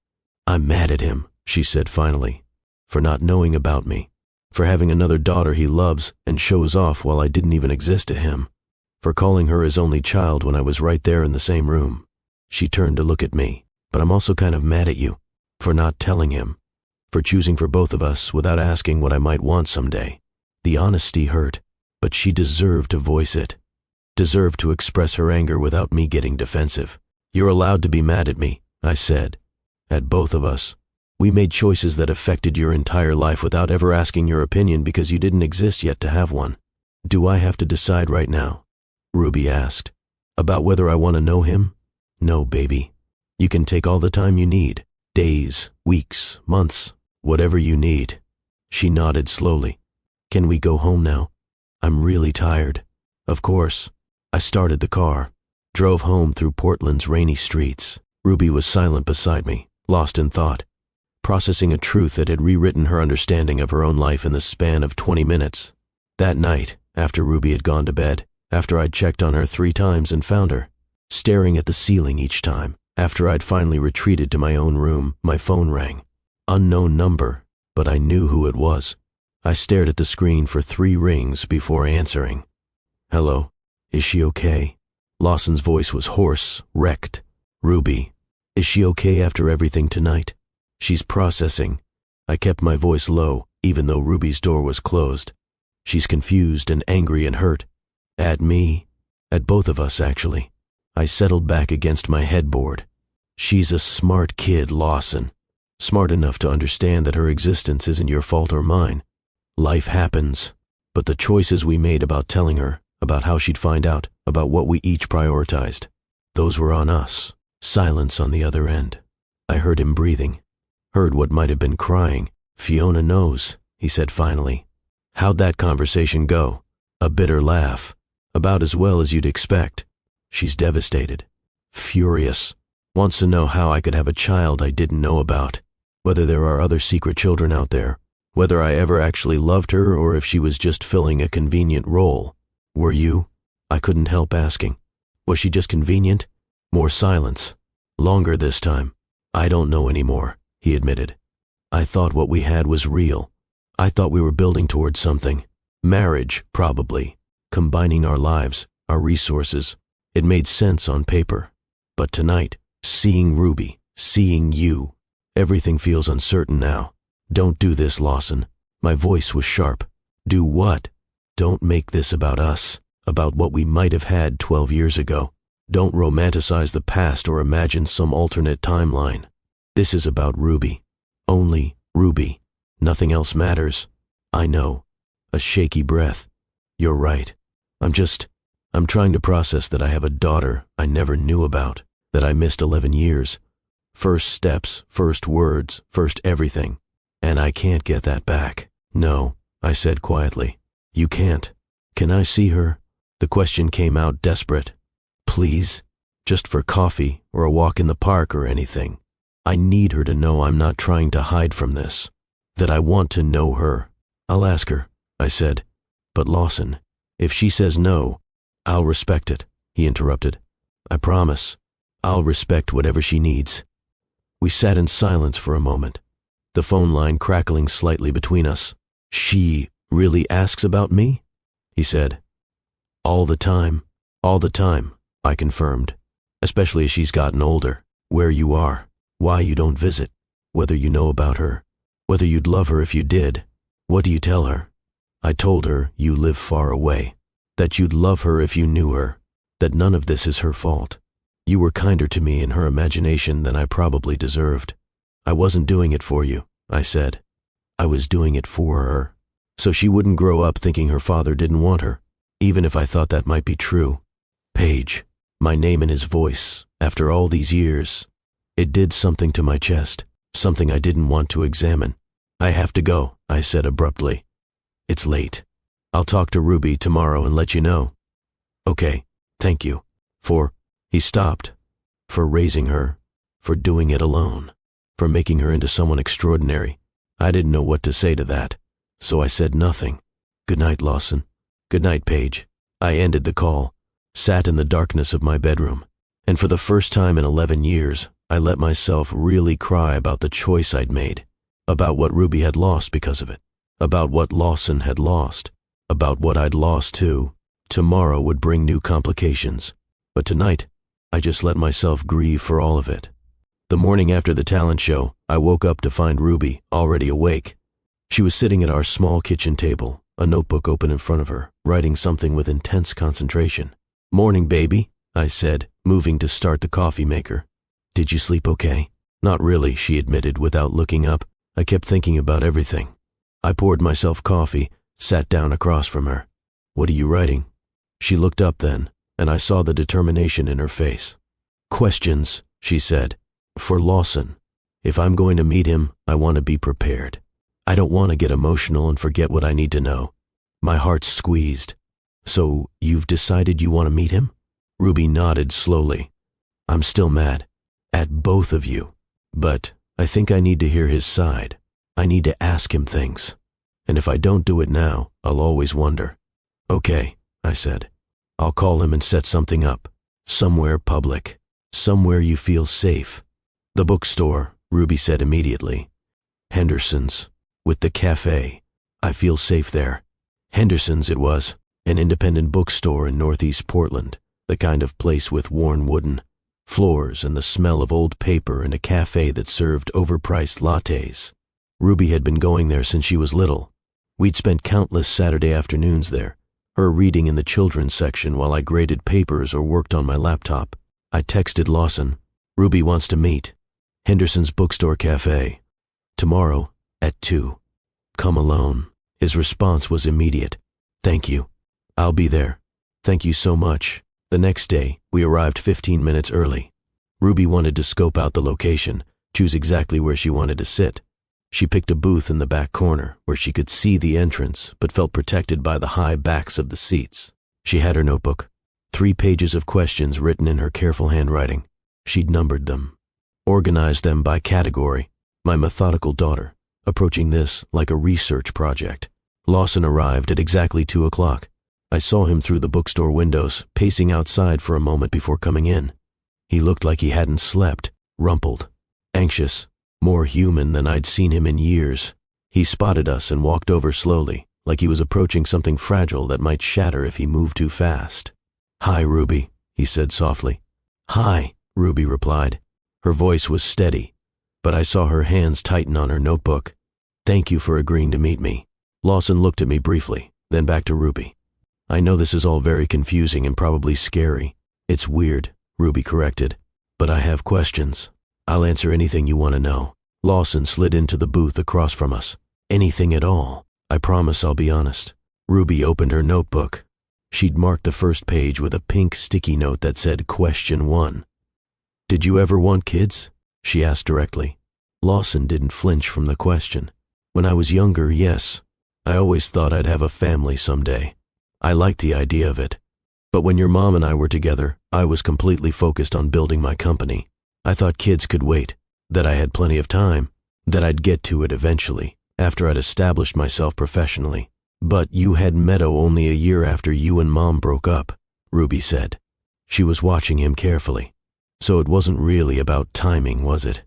"I'm mad at him," she said finally, "for not knowing about me, for having another daughter he loves and shows off while I didn't even exist to him, for calling her his only child when I was right there in the same room." She turned to look at me. "But I'm also kind of mad at you, for not telling him, for choosing for both of us without asking what I might want someday." The honesty hurt, but she deserved to voice it, deserved to express her anger without me getting defensive. "You're allowed to be mad at me," I said. "At both of us. We made choices that affected your entire life without ever asking your opinion because you didn't exist yet to have one." "Do I have to decide right now?" Ruby asked. "About whether I want to know him?" "No, baby. You can take all the time you need. Days, weeks, months, whatever you need." She nodded slowly. "Can we go home now? I'm really tired." "Of course." I started the car, drove home through Portland's rainy streets. Ruby was silent beside me, lost in thought, processing a truth that had rewritten her understanding of her own life in the span of 20 minutes. That night, after Ruby had gone to bed, after I'd checked on her 3 times and found her, staring at the ceiling each time, after I'd finally retreated to my own room, my phone rang. Unknown number, but I knew who it was. I stared at the screen for 3 rings before answering. "Hello, is she okay?" Lawson's voice was hoarse, wrecked. "Ruby, is she okay after everything tonight?" "She's processing." I kept my voice low, even though Ruby's door was closed. "She's confused and angry and hurt." "At me?" "At both of us, actually." I settled back against my headboard. "She's a smart kid, Lawson. Smart enough to understand that her existence isn't your fault or mine. Life happens, but the choices we made about telling her, about how she'd find out, about what we each prioritized, those were on us." Silence on the other end. I heard him breathing, heard what might have been crying. "Fiona knows," he said finally. "How'd that conversation go?" A bitter laugh. "About as well as you'd expect. She's devastated, furious, wants to know how I could have a child I didn't know about, whether there are other secret children out there, whether I ever actually loved her or if she was just filling a convenient role." "Were you?" I couldn't help asking. "Was she just convenient?" More silence. Longer this time. "I don't know anymore," he admitted. "I thought what we had was real. I thought we were building towards something. Marriage, probably. Combining our lives, our resources. It made sense on paper. But tonight, seeing Ruby, seeing you, everything feels uncertain now. Don't do this, Lawson." My voice was sharp. "Do what?" "Don't make this about us, about what we might have had 12 years ago. Don't romanticize the past or imagine some alternate timeline. This is about Ruby. Only Ruby. Nothing else matters." "I know." A shaky breath. "You're right. I'm trying to process that I have a daughter I never knew about, that I missed 11 years. First steps, first words, first everything. And I can't get that back." "No," I said quietly. "You can't. Can I see her?" The question came out desperate. "Please, just for coffee or a walk in the park or anything. I need her to know I'm not trying to hide from this, that I want to know her." "I'll ask her," I said. "But Lawson, if she says no—" "I'll respect it," he interrupted. "I promise. I'll respect whatever she needs." We sat in silence for a moment, the phone line crackling slightly between us. "She really asks about me?" he said. "All the time. All the time," I confirmed. "Especially as she's gotten older. Where you are, why you don't visit, whether you know about her, whether you'd love her if you did. What do you tell her?" I told her you live far away, that you'd love her if you knew her, that none of this is her fault. You were kinder to me in her imagination than I probably deserved. I wasn't doing it for you, I said. I was doing it for her, so she wouldn't grow up thinking her father didn't want her, even if I thought that might be true. Paige, my name in his voice, after all these years, it did something to my chest, something I didn't want to examine. "I have to go," I said abruptly. "It's late. I'll talk to Ruby tomorrow and let you know." "Okay, thank you. He stopped. "For raising her, for doing it alone, for making her into someone extraordinary." I didn't know what to say to that, so I said nothing. "Good night, Lawson." "Good night, Paige." I ended the call, sat in the darkness of my bedroom, And for the first time in 11 years, I let myself really cry about the choice I'd made, about what Ruby had lost because of it, about what Lawson had lost, about what I'd lost too. Tomorrow would bring new complications, but tonight, I just let myself grieve for all of it. The morning after the talent show, I woke up to find Ruby already awake. She was sitting at our small kitchen table, a notebook open in front of her, writing something with intense concentration. "Morning, baby," I said, moving to start the coffee maker. "Did you sleep okay?" "Not really," she admitted without looking up. I kept thinking about everything. I poured myself coffee, sat down across from her. "What are you writing?" She looked up then, and I saw the determination in her face. "Questions," she said, "for Lawson. If I'm going to meet him, I want to be prepared. I don't want to get emotional and forget what I need to know." My heart squeezed. "So, you've decided you want to meet him?" Ruby nodded slowly. "I'm still mad. At both of you. But I think I need to hear his side. I need to ask him things. And if I don't do it now, I'll always wonder." "Okay," I said. "I'll call him and set something up. Somewhere public. Somewhere you feel safe." "The bookstore," Ruby said immediately. "Henderson's. With the cafe. I feel safe there." Henderson's it was, an independent bookstore in Northeast Portland, the kind of place with worn wooden floors and the smell of old paper and a cafe that served overpriced lattes. Ruby had been going there since she was little. We'd spent countless Saturday afternoons there, her reading in the children's section while I graded papers or worked on my laptop. I texted Lawson, "Ruby wants to meet. Henderson's Bookstore Cafe. Tomorrow at 2. Come alone." His response was immediate. "Thank you. I'll be there. Thank you so much." The next day, we arrived 15 minutes early. Ruby wanted to scope out the location, choose exactly where she wanted to sit. She picked a booth in the back corner where she could see the entrance but felt protected by the high backs of the seats. She had her notebook, 3 pages of questions written in her careful handwriting. She'd numbered them, organized them by category. My methodical daughter, approaching this like a research project. Lawson arrived at exactly 2 o'clock. I saw him through the bookstore windows, pacing outside for a moment before coming in. He looked like he hadn't slept, rumpled, anxious, more human than I'd seen him in years. He spotted us and walked over slowly, like he was approaching something fragile that might shatter if he moved too fast. "Hi, Ruby," he said softly. "Hi," Ruby replied. Her voice was steady, but I saw her hands tighten on her notebook. "Thank you for agreeing to meet me." Lawson looked at me briefly, then back to Ruby. "I know this is all very confusing and probably scary. It's weird," Ruby corrected, "but I have questions. I'll answer anything you want to know." Lawson slid into the booth across from us. "Anything at all. I promise I'll be honest." Ruby opened her notebook. She'd marked the first page with a pink sticky note that said Question 1. "Did you ever want kids?" she asked directly. Lawson didn't flinch from the question. "When I was younger, yes. I always thought I'd have a family someday. I liked the idea of it. But when your mom and I were together, I was completely focused on building my company. I thought kids could wait, that I had plenty of time, that I'd get to it eventually, after I'd established myself professionally. But you had Meadow only a year after you and Mom broke up," Ruby said. She was watching him carefully. "So it wasn't really about timing, was it?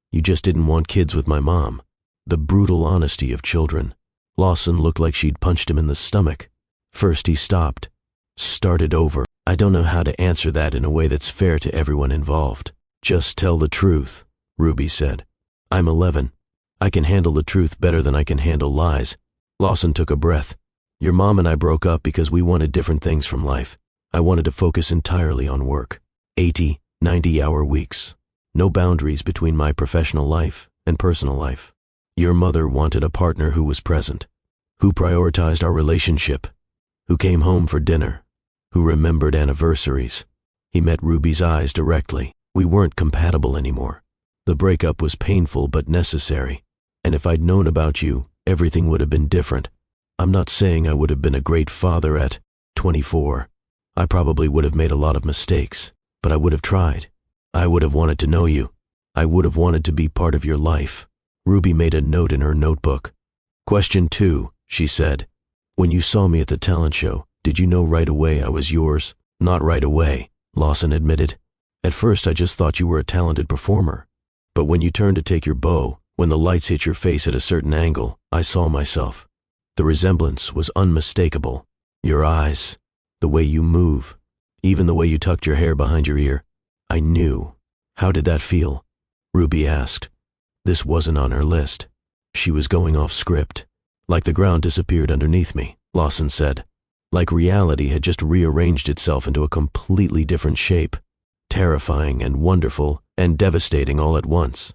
You just didn't want kids with my mom." The brutal honesty of children. Lawson looked like she'd punched him in the stomach. First he stopped, started over. "I don't know how to answer that in a way that's fair to everyone involved." "Just tell the truth," Ruby said. "I'm 11. I can handle the truth better than I can handle lies." Lawson took a breath. "Your mom and I broke up because we wanted different things from life. I wanted to focus entirely on work. 80, 90-hour weeks. No boundaries between my professional life and personal life. Your mother wanted a partner who was present, who prioritized our relationship, who came home for dinner, who remembered anniversaries." He met Ruby's eyes directly. "We weren't compatible anymore. The breakup was painful but necessary. And if I'd known about you, everything would have been different. I'm not saying I would have been a great father at 24. I probably would have made a lot of mistakes, but I would have tried. I would have wanted to know you. I would have wanted to be part of your life." Ruby made a note in her notebook. "Question 2, she said. "When you saw me at the talent show, did you know right away I was yours?" "Not right away," Lawson admitted. At first I just thought you were a talented performer. But when you turned to take your bow, when the lights hit your face at a certain angle, I saw myself. The resemblance was unmistakable. Your eyes, the way you move, even the way you tucked your hair behind your ear. I knew. How did that feel? Ruby asked. This wasn't on her list. She was going off script. Like the ground disappeared underneath me, Lawson said. Like reality had just rearranged itself into a completely different shape. Terrifying and wonderful and devastating all at once.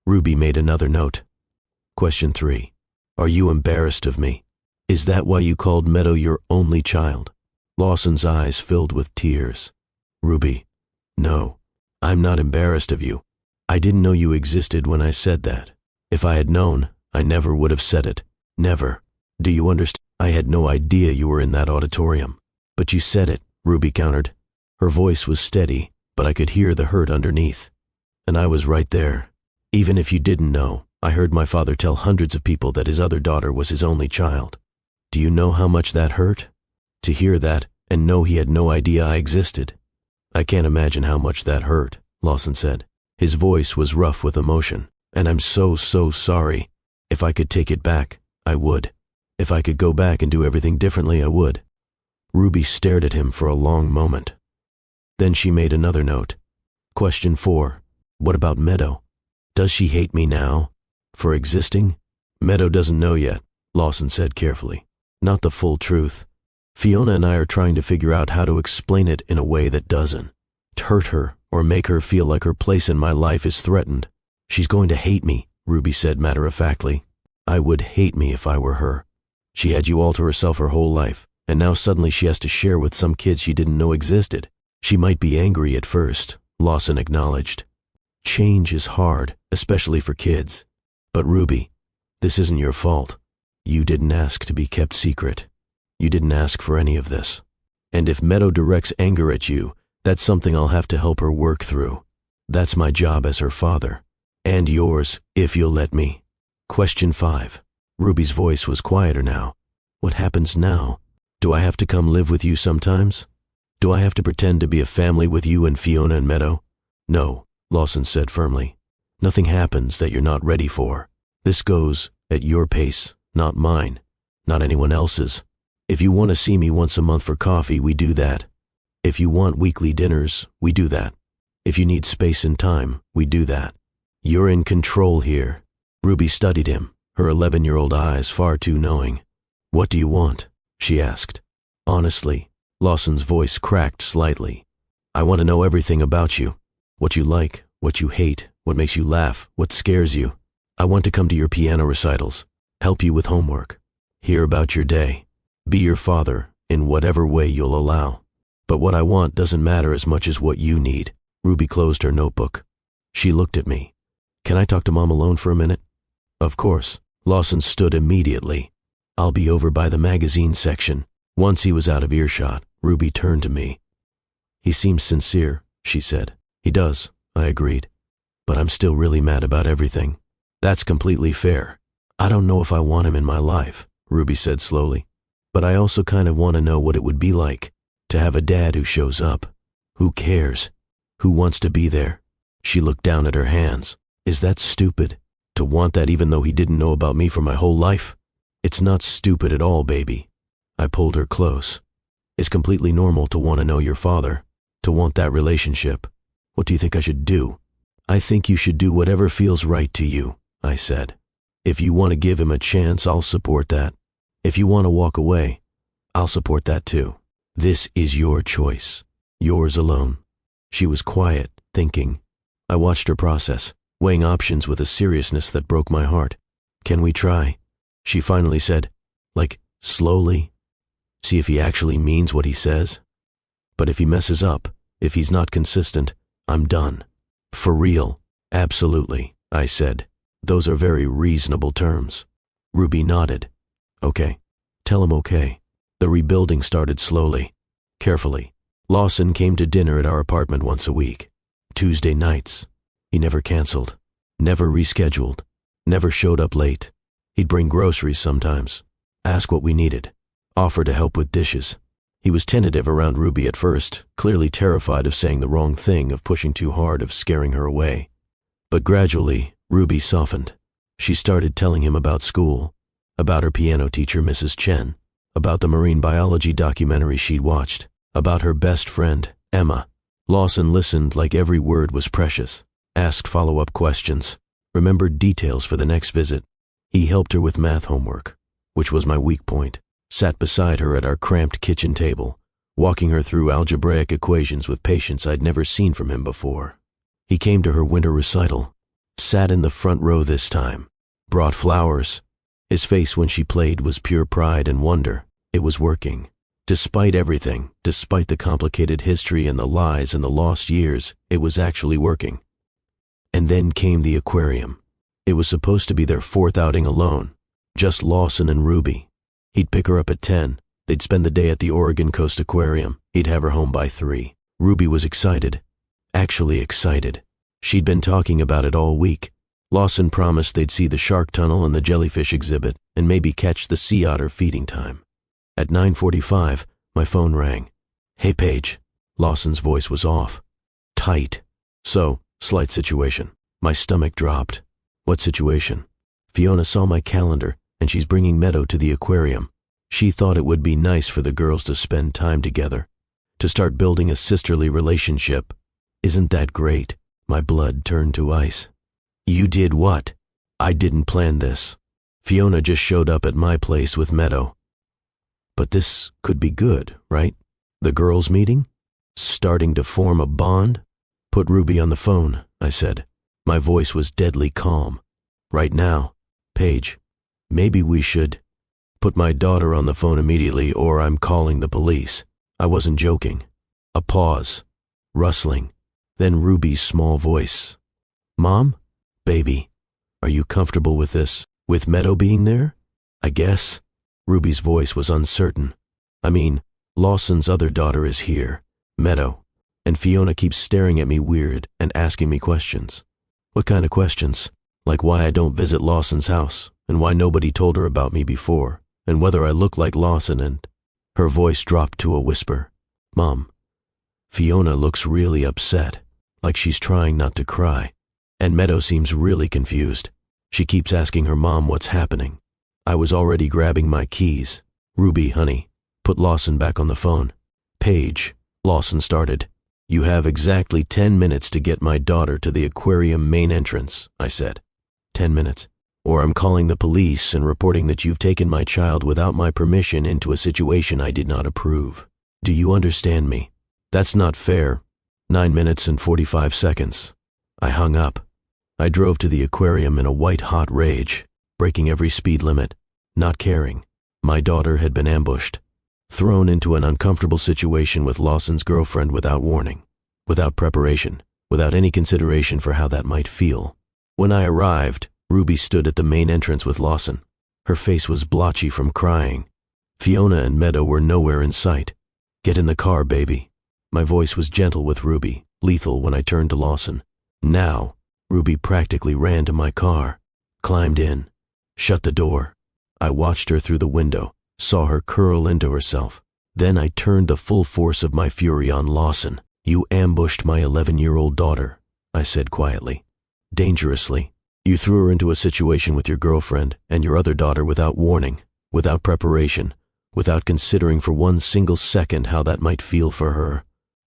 Ruby made another note. Question 3. Are you embarrassed of me? Is that why you called Meadow your only child? Lawson's eyes filled with tears. Ruby, no, I'm not embarrassed of you. I didn't know you existed when I said that. If I had known, I never would have said it. Never. Do you understand? I had no idea you were in that auditorium. But you said it, Ruby countered. Her voice was steady, but I could hear the hurt underneath. And I was right there. Even if you didn't know, I heard my father tell hundreds of people that his other daughter was his only child. Do you know how much that hurt? To hear that and know he had no idea I existed. I can't imagine how much that hurt, Lawson said. His voice was rough with emotion. And I'm so sorry. If I could take it back, I would. If I could go back and do everything differently, I would. Ruby stared at him for a long moment. Then she made another note. Question 4. What about Meadow? Does she hate me now? For existing? Meadow doesn't know yet, Lawson said carefully. Not the full truth. Fiona and I are trying to figure out how to explain it in a way that doesn't hurt her or make her feel like her place in my life is threatened. She's going to hate me, Ruby said matter-of-factly. I would hate me if I were her. She had you all to herself her whole life, and now suddenly she has to share with some kids she didn't know existed. She might be angry at first, Lawson acknowledged. Change is hard, especially for kids. But Ruby, this isn't your fault. You didn't ask to be kept secret. You didn't ask for any of this. And if Meadow directs anger at you, that's something I'll have to help her work through. That's my job as her father. And yours, if you'll let me. Question 5. Ruby's voice was quieter now. What happens now? Do I have to come live with you sometimes? Do I have to pretend to be a family with you and Fiona and Meadow? No, Lawson said firmly. Nothing happens that you're not ready for. This goes at your pace, not mine, not anyone else's. If you want to see me once a month for coffee, we do that. If you want weekly dinners, we do that. If you need space and time, we do that. You're in control here. Ruby studied him, her 11-year-old eyes far too knowing. What do you want? She asked. Honestly, Lawson's voice cracked slightly. I want to know everything about you. What you like, what you hate, what makes you laugh, what scares you. I want to come to your piano recitals, help you with homework, hear about your day, be your father in whatever way you'll allow. But what I want doesn't matter as much as what you need. Ruby closed her notebook. She looked at me. Can I talk to Mom alone for a minute? Of course. Lawson stood immediately. I'll be over by the magazine section. Once he was out of earshot, Ruby turned to me. He seems sincere, she said. He does, I agreed. But I'm still really mad about everything. That's completely fair. I don't know if I want him in my life, Ruby said slowly. But I also kind of want to know what it would be like to have a dad who shows up, who cares, who wants to be there. She looked down at her hands. Is that stupid? To want that even though he didn't know about me for my whole life? It's not stupid at all, baby. I pulled her close. It's completely normal to want to know your father, to want that relationship. What do you think I should do? I think you should do whatever feels right to you, I said. If you want to give him a chance, I'll support that. If you want to walk away, I'll support that too. This is your choice, yours alone. She was quiet, thinking. I watched her process, weighing options with a seriousness that broke my heart. Can we try? She finally said, like, slowly. See if he actually means what he says. But if he messes up, if he's not consistent, I'm done. For real, absolutely, I said. Those are very reasonable terms. Ruby nodded. Okay. Tell him okay. The rebuilding started slowly, carefully. Lawson came to dinner at our apartment once a week. Tuesday nights. He never canceled, never rescheduled, never showed up late. He'd bring groceries sometimes, ask what we needed, offer to help with dishes. He was tentative around Ruby at first, clearly terrified of saying the wrong thing, of pushing too hard, of scaring her away. But gradually, Ruby softened. She started telling him about school, about her piano teacher, Mrs. Chen, about the marine biology documentary she'd watched, about her best friend, Emma. Lawson listened like every word was precious, asked follow-up questions, remembered details for the next visit. He helped her with math homework, which was my weak point, sat beside her at our cramped kitchen table, walking her through algebraic equations with patience I'd never seen from him before. He came to her winter recital, sat in the front row this time, brought flowers. His face when she played was pure pride and wonder. It was working. Despite everything, despite the complicated history and the lies and the lost years, it was actually working. And then came the aquarium. It was supposed to be their fourth outing alone, just Lawson and Ruby. He'd pick her up at 10. They'd spend the day at the Oregon Coast Aquarium. He'd have her home by 3. Ruby was excited. Actually excited. She'd been talking about it all week. Lawson promised they'd see the shark tunnel and the jellyfish exhibit and maybe catch the sea otter feeding time. At 9:45, my phone rang. "Hey, Paige." Lawson's voice was off. Tight. "So, slight situation." My stomach dropped. "What situation?" "Fiona saw my calendar, and she's bringing Meadow to the aquarium. She thought it would be nice for the girls to spend time together, to start building a sisterly relationship. Isn't that great?" My blood turned to ice. "You did what?" "I didn't plan this. Fiona just showed up at my place with Meadow." "But this could be good, right? The girls' meeting? Starting to form a bond?" "Put Ruby on the phone," I said. My voice was deadly calm. "Right now, Paige, maybe we should put my daughter on the phone immediately, or I'm calling the police." I wasn't joking. A pause. Rustling. Then Ruby's small voice. "Mom? Baby, are you comfortable with this? With Meadow being there?" "I guess." Ruby's voice was uncertain. "I mean, Lawson's other daughter is here, Meadow, and Fiona keeps staring at me weird and asking me questions." "What kind of questions?" "Like why I don't visit Lawson's house, and why nobody told her about me before, and whether I look like Lawson and—" Her voice dropped to a whisper. "Mom, Fiona looks really upset, like she's trying not to cry, and Meadow seems really confused. She keeps asking her mom what's happening." I was already grabbing my keys. "Ruby, honey, put Lawson back on the phone." "Paige," Lawson started. "You have exactly 10 minutes to get my daughter to the aquarium main entrance," I said. 10 minutes. "Or I'm calling the police and reporting that you've taken my child without my permission into a situation I did not approve. Do you understand me? That's not fair." 9 minutes and 45 seconds. I hung up. I drove to the aquarium in a white-hot rage, breaking every speed limit, not caring. My daughter had been ambushed, thrown into an uncomfortable situation with Lawson's girlfriend without warning, without preparation, without any consideration for how that might feel. When I arrived, Ruby stood at the main entrance with Lawson. Her face was blotchy from crying. Fiona and Meadow were nowhere in sight. "Get in the car, baby." My voice was gentle with Ruby, lethal when I turned to Lawson. Now, Ruby practically ran to my car, climbed in, shut the door. I watched her through the window, saw her curl into herself. Then I turned the full force of my fury on Lawson. "You ambushed my 11-year-old daughter," I said quietly. "Dangerously. You threw her into a situation with your girlfriend and your other daughter without warning, without preparation, without considering for one single second how that might feel for her.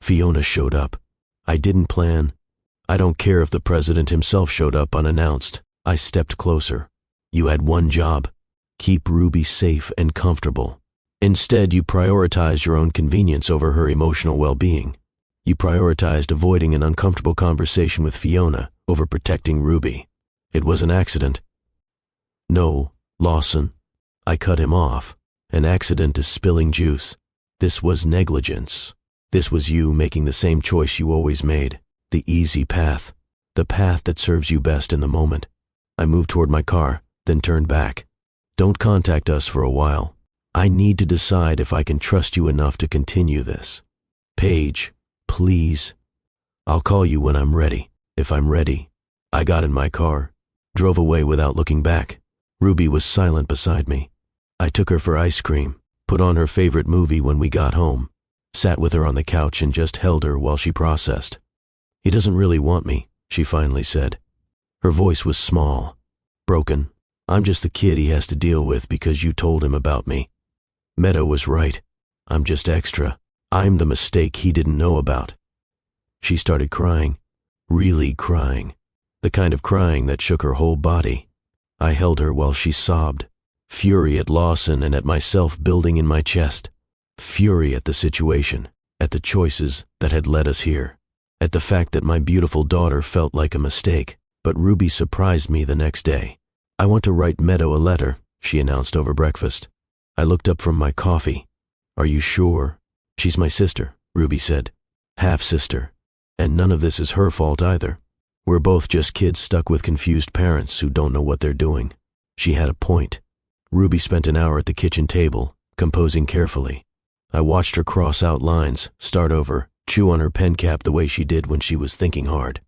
Fiona showed up. I didn't plan. I don't care if the president himself showed up unannounced. I stepped closer. You had one job: keep Ruby safe and comfortable. Instead, you prioritized your own convenience over her emotional well-being. You prioritized avoiding an uncomfortable conversation with Fiona over protecting Ruby. It was an accident." "No, Lawson." I cut him off. "An accident is spilling juice. This was negligence. This was you making the same choice you always made, the easy path, the path that serves you best in the moment." I moved toward my car, then turned back. "Don't contact us for a while. I need to decide if I can trust you enough to continue this. Paige, please. I'll call you when I'm ready, if I'm ready." I got in my car, drove away without looking back. Ruby was silent beside me. I took her for ice cream, put on her favorite movie when we got home, sat with her on the couch and just held her while she processed. "He doesn't really want me," she finally said. Her voice was small, broken. "I'm just the kid he has to deal with because you told him about me. Meadow was right. I'm just extra. I'm the mistake he didn't know about." She started crying, really crying, the kind of crying that shook her whole body. I held her while she sobbed, fury at Lawson and at myself building in my chest, fury at the situation, at the choices that had led us here, at the fact that my beautiful daughter felt like a mistake. But Ruby surprised me the next day. "I want to write Meadow a letter," she announced over breakfast. I looked up from my coffee. "Are you sure?" "She's my sister," Ruby said. "Half-sister. And none of this is her fault either. We're both just kids stuck with confused parents who don't know what they're doing." She had a point. Ruby spent an hour at the kitchen table, composing carefully. I watched her cross out lines, start over, chew on her pen cap the way she did when she was thinking hard.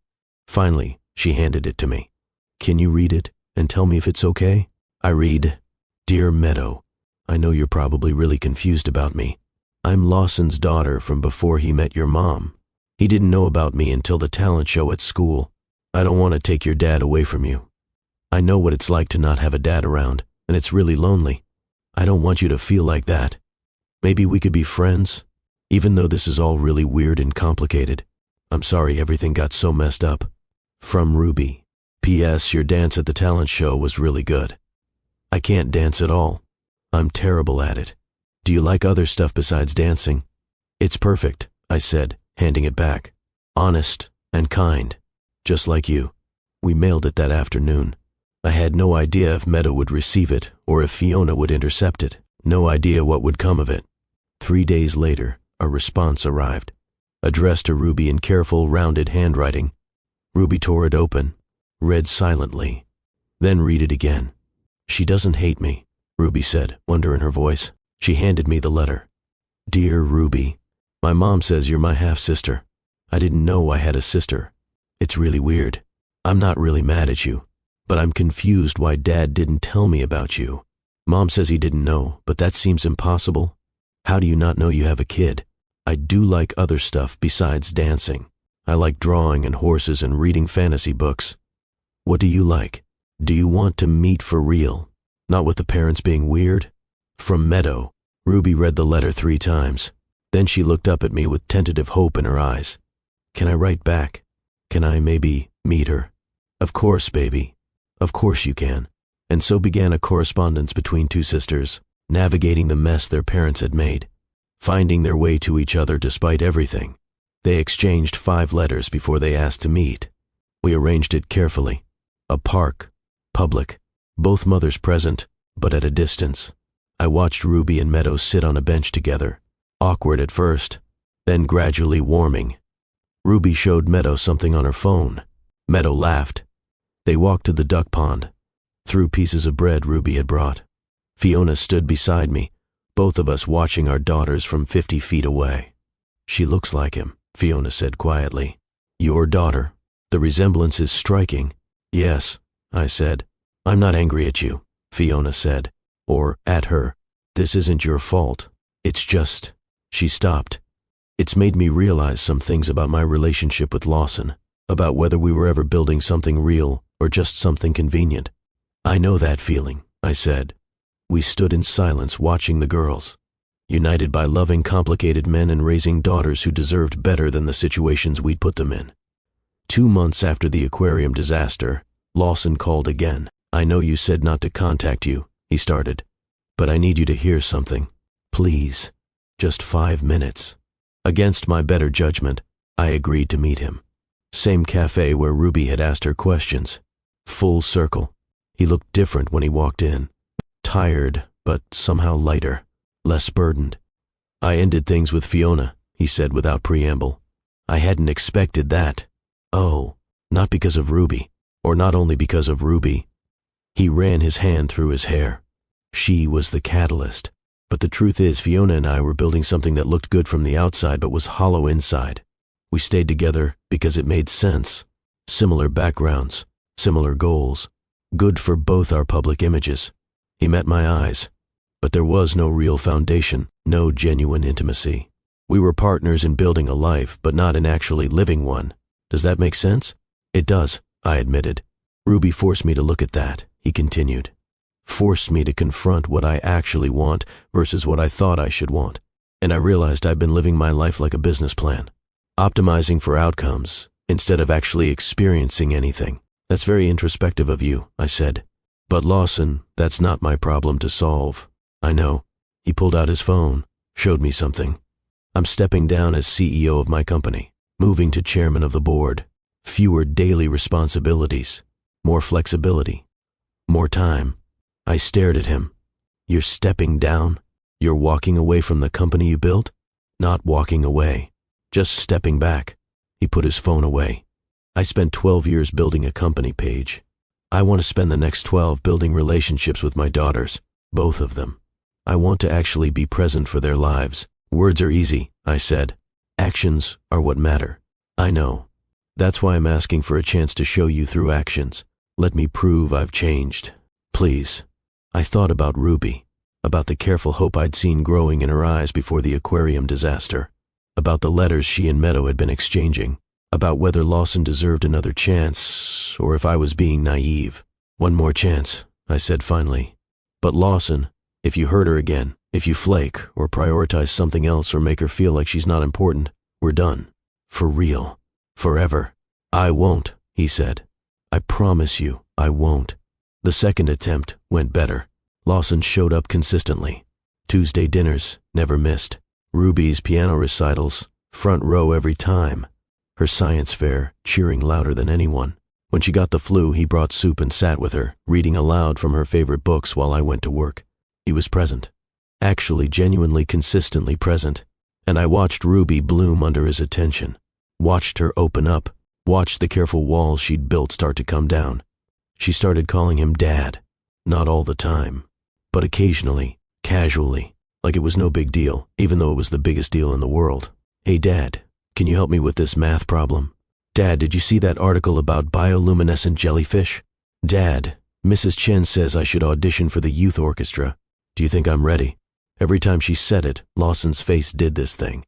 Finally, she handed it to me. "Can you read it and tell me if it's okay?" I read, "Dear Meadow, I know you're probably really confused about me. I'm Lawson's daughter from before he met your mom. He didn't know about me until the talent show at school. I don't want to take your dad away from you. I know what it's like to not have a dad around, and it's really lonely. I don't want you to feel like that. Maybe we could be friends, even though this is all really weird and complicated. I'm sorry everything got so messed up. From Ruby. P.S. Your dance at the talent show was really good. I can't dance at all. I'm terrible at it. Do you like other stuff besides dancing?" "It's perfect," I said, handing it back. "Honest and kind, just like you." We mailed it that afternoon. I had no idea if Meadow would receive it or if Fiona would intercept it. No idea what would come of it. 3 days later, a response arrived, addressed to Ruby in careful, rounded handwriting. Ruby tore it open, read silently, then read it again. "She doesn't hate me," Ruby said, wonder in her voice. She handed me the letter. "Dear Ruby, my mom says you're my half-sister. I didn't know I had a sister. It's really weird. I'm not really mad at you, but I'm confused why Dad didn't tell me about you. Mom says he didn't know, but that seems impossible. How do you not know you have a kid? I do like other stuff besides dancing. I like drawing and horses and reading fantasy books. What do you like? Do you want to meet for real? Not with the parents being weird?" From Meadow. Ruby read the letter 3 times. Then she looked up at me with tentative hope in her eyes. "Can I write back? Can I maybe meet her?" "Of course, baby. Of course you can." And so began a correspondence between 2 sisters, navigating the mess their parents had made, finding their way to each other despite everything. They exchanged 5 letters before they asked to meet. We arranged it carefully. A park, public, both mothers present, but at a distance. I watched Ruby and Meadow sit on a bench together, awkward at first, then gradually warming. Ruby showed Meadow something on her phone. Meadow laughed. They walked to the duck pond, threw pieces of bread Ruby had brought. Fiona stood beside me, both of us watching our daughters from 50 feet away. "She looks like him," Fiona said quietly. "Your daughter. The resemblance is striking." "Yes," I said. "I'm not angry at you," Fiona said, or at her. "This isn't your fault. It's just..." She stopped. "It's made me realize some things about my relationship with Lawson, about whether we were ever building something real or just something convenient." "I know that feeling," I said. We stood in silence watching the girls, united by loving complicated men and raising daughters who deserved better than the situations we'd put them in. 2 months after the aquarium disaster, Lawson called again. "I know you said not to contact you," he started, "but I need you to hear something. Please, just 5 minutes." Against my better judgment, I agreed to meet him. Same cafe where Ruby had asked her questions. Full circle. He looked different when he walked in. Tired, but somehow lighter, less burdened. "I ended things with Fiona," he said without preamble. "I hadn't expected that." "Oh, not because of Ruby, or not only because of Ruby." He ran his hand through his hair. "She was the catalyst. But the truth is, Fiona and I were building something that looked good from the outside but was hollow inside. We stayed together because it made sense. Similar backgrounds, similar goals. Good for both our public images." He met my eyes. But there was no real foundation, no genuine intimacy. We were partners in building a life, but not in actually living one. Does that make sense? It does, I admitted. Ruby forced me to look at that, he continued. Forced me to confront what I actually want versus what I thought I should want. And I realized I'd been living my life like a business plan, optimizing for outcomes instead of actually experiencing anything. That's very introspective of you, I said. But Lawson, that's not my problem to solve. I know. He pulled out his phone, showed me something. I'm stepping down as CEO of my company, moving to chairman of the board. Fewer daily responsibilities, more flexibility, more time. I stared at him. You're stepping down? You're walking away from the company you built? Not walking away, just stepping back. He put his phone away. I spent 12 years building a company, Paige. I want to spend the next 12 building relationships with my daughters, both of them. I want to actually be present for their lives. Words are easy, I said. Actions are what matter. I know. That's why I'm asking for a chance to show you through actions. Let me prove I've changed. Please. I thought about Ruby, about the careful hope I'd seen growing in her eyes before the aquarium disaster, about the letters she and Meadow had been exchanging, about whether Lawson deserved another chance, or if I was being naive. One more chance, I said finally. But Lawson, if you hurt her again, if you flake, or prioritize something else or make her feel like she's not important, we're done. For real. Forever. I won't, he said. I promise you, I won't. The second attempt went better. Lawson showed up consistently. Tuesday dinners, never missed. Ruby's piano recitals, front row every time. Her science fair, cheering louder than anyone. When she got the flu, he brought soup and sat with her, reading aloud from her favorite books while I went to work. He was present. Actually, genuinely, consistently present. And I watched Ruby bloom under his attention. Watched her open up. Watched the careful walls she'd built start to come down. She started calling him Dad. Not all the time, but occasionally, casually, like it was no big deal, even though it was the biggest deal in the world. Hey Dad, can you help me with this math problem? Dad, did you see that article about bioluminescent jellyfish? Dad, Mrs. Chen says I should audition for the youth orchestra. Do you think I'm ready? Every time she said it, Lawson's face did this thing,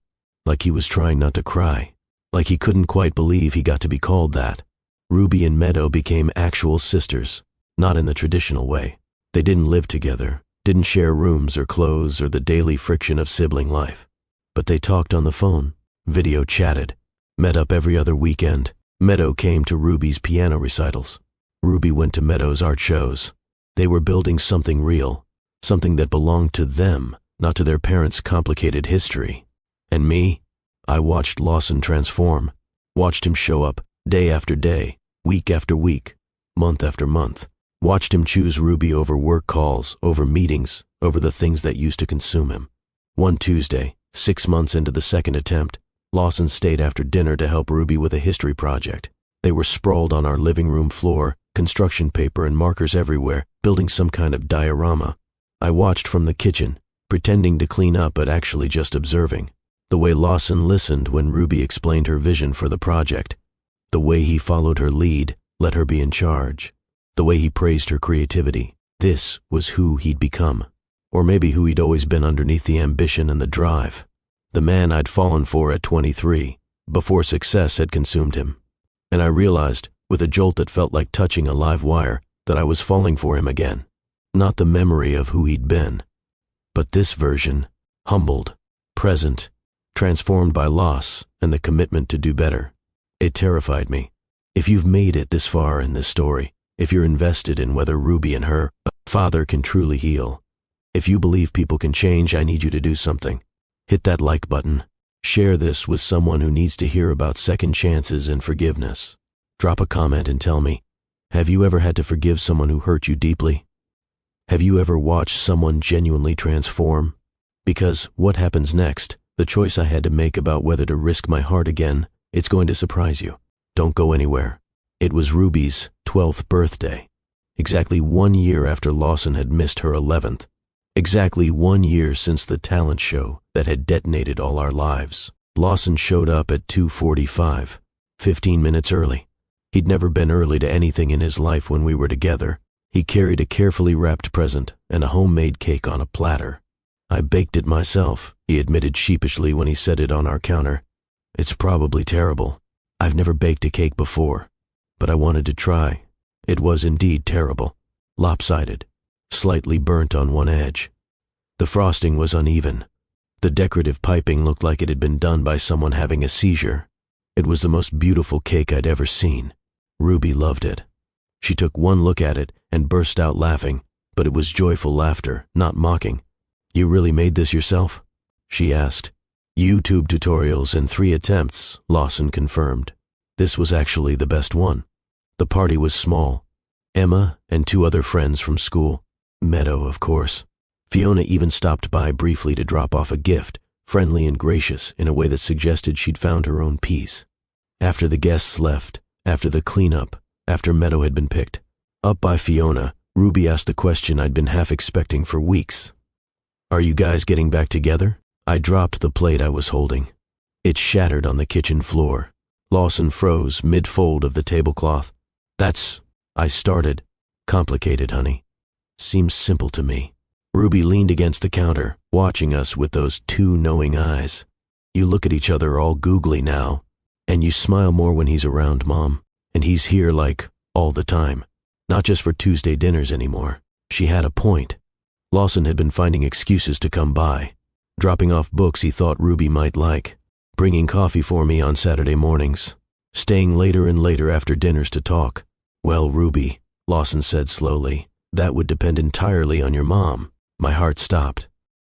like he was trying not to cry, like he couldn't quite believe he got to be called that. Ruby and Meadow became actual sisters, not in the traditional way. They didn't live together, didn't share rooms or clothes or the daily friction of sibling life. But they talked on the phone, video chatted, met up every other weekend. Meadow came to Ruby's piano recitals. Ruby went to Meadow's art shows. They were building something real, something that belonged to them, not to their parents' complicated history. And me? I watched Lawson transform, watched him show up day after day, week after week, month after month. Watched him choose Ruby over work calls, over meetings, over the things that used to consume him. One Tuesday, 6 months into the second attempt, Lawson stayed after dinner to help Ruby with a history project. They were sprawled on our living room floor, construction paper and markers everywhere, building some kind of diorama. I watched from the kitchen, pretending to clean up but actually just observing. The way Lawson listened when Ruby explained her vision for the project. The way he followed her lead, let her be in charge. The way he praised her creativity. This was who he'd become. Or maybe who he'd always been underneath the ambition and the drive. The man I'd fallen for at 23, before success had consumed him. And I realized, with a jolt that felt like touching a live wire, that I was falling for him again. Not the memory of who he'd been, but this version, humbled, present, transformed by loss and the commitment to do better. It terrified me. If you've made it this far in this story, if you're invested in whether Ruby and her father can truly heal, if you believe people can change, I need you to do something. Hit that like button. Share this with someone who needs to hear about second chances and forgiveness. Drop a comment and tell me, have you ever had to forgive someone who hurt you deeply? Have you ever watched someone genuinely transform? Because what happens next, the choice I had to make about whether to risk my heart again, it's going to surprise you. Don't go anywhere. It was Ruby's 12th birthday. Exactly 1 year after Lawson had missed her 11th. Exactly 1 year since the talent show that had detonated all our lives. Lawson showed up at 2:45, 15 minutes early. He'd never been early to anything in his life when we were together. He carried a carefully wrapped present and a homemade cake on a platter. I baked it myself, he admitted sheepishly when he set it on our counter. It's probably terrible. I've never baked a cake before, but I wanted to try. It was indeed terrible. Lopsided, slightly burnt on one edge. The frosting was uneven. The decorative piping looked like it had been done by someone having a seizure. It was the most beautiful cake I'd ever seen. Ruby loved it. She took one look at it and burst out laughing, but it was joyful laughter, not mocking. "You really made this yourself?" she asked. "YouTube tutorials in 3 attempts," Lawson confirmed. This was actually the best one. The party was small. Emma and 2 other friends from school. Meadow, of course. Fiona even stopped by briefly to drop off a gift, friendly and gracious in a way that suggested she'd found her own peace. After the guests left, after the cleanup, after Meadow had been picked up by Fiona, Ruby asked the question I'd been half expecting for weeks. "Are you guys getting back together?" I dropped the plate I was holding. It shattered on the kitchen floor. Lawson froze mid-fold of the tablecloth. "That's," I started. "Complicated, honey. Seems simple to me." Ruby leaned against the counter, watching us with those 2 knowing eyes. "You look at each other all googly now, and you smile more when he's around, Mom. And he's here like, all the time. Not just for Tuesday dinners anymore." She had a point. Lawson had been finding excuses to come by. Dropping off books he thought Ruby might like. Bringing coffee for me on Saturday mornings. Staying later and later after dinners to talk. "Well, Ruby," Lawson said slowly, "that would depend entirely on your mom." My heart stopped.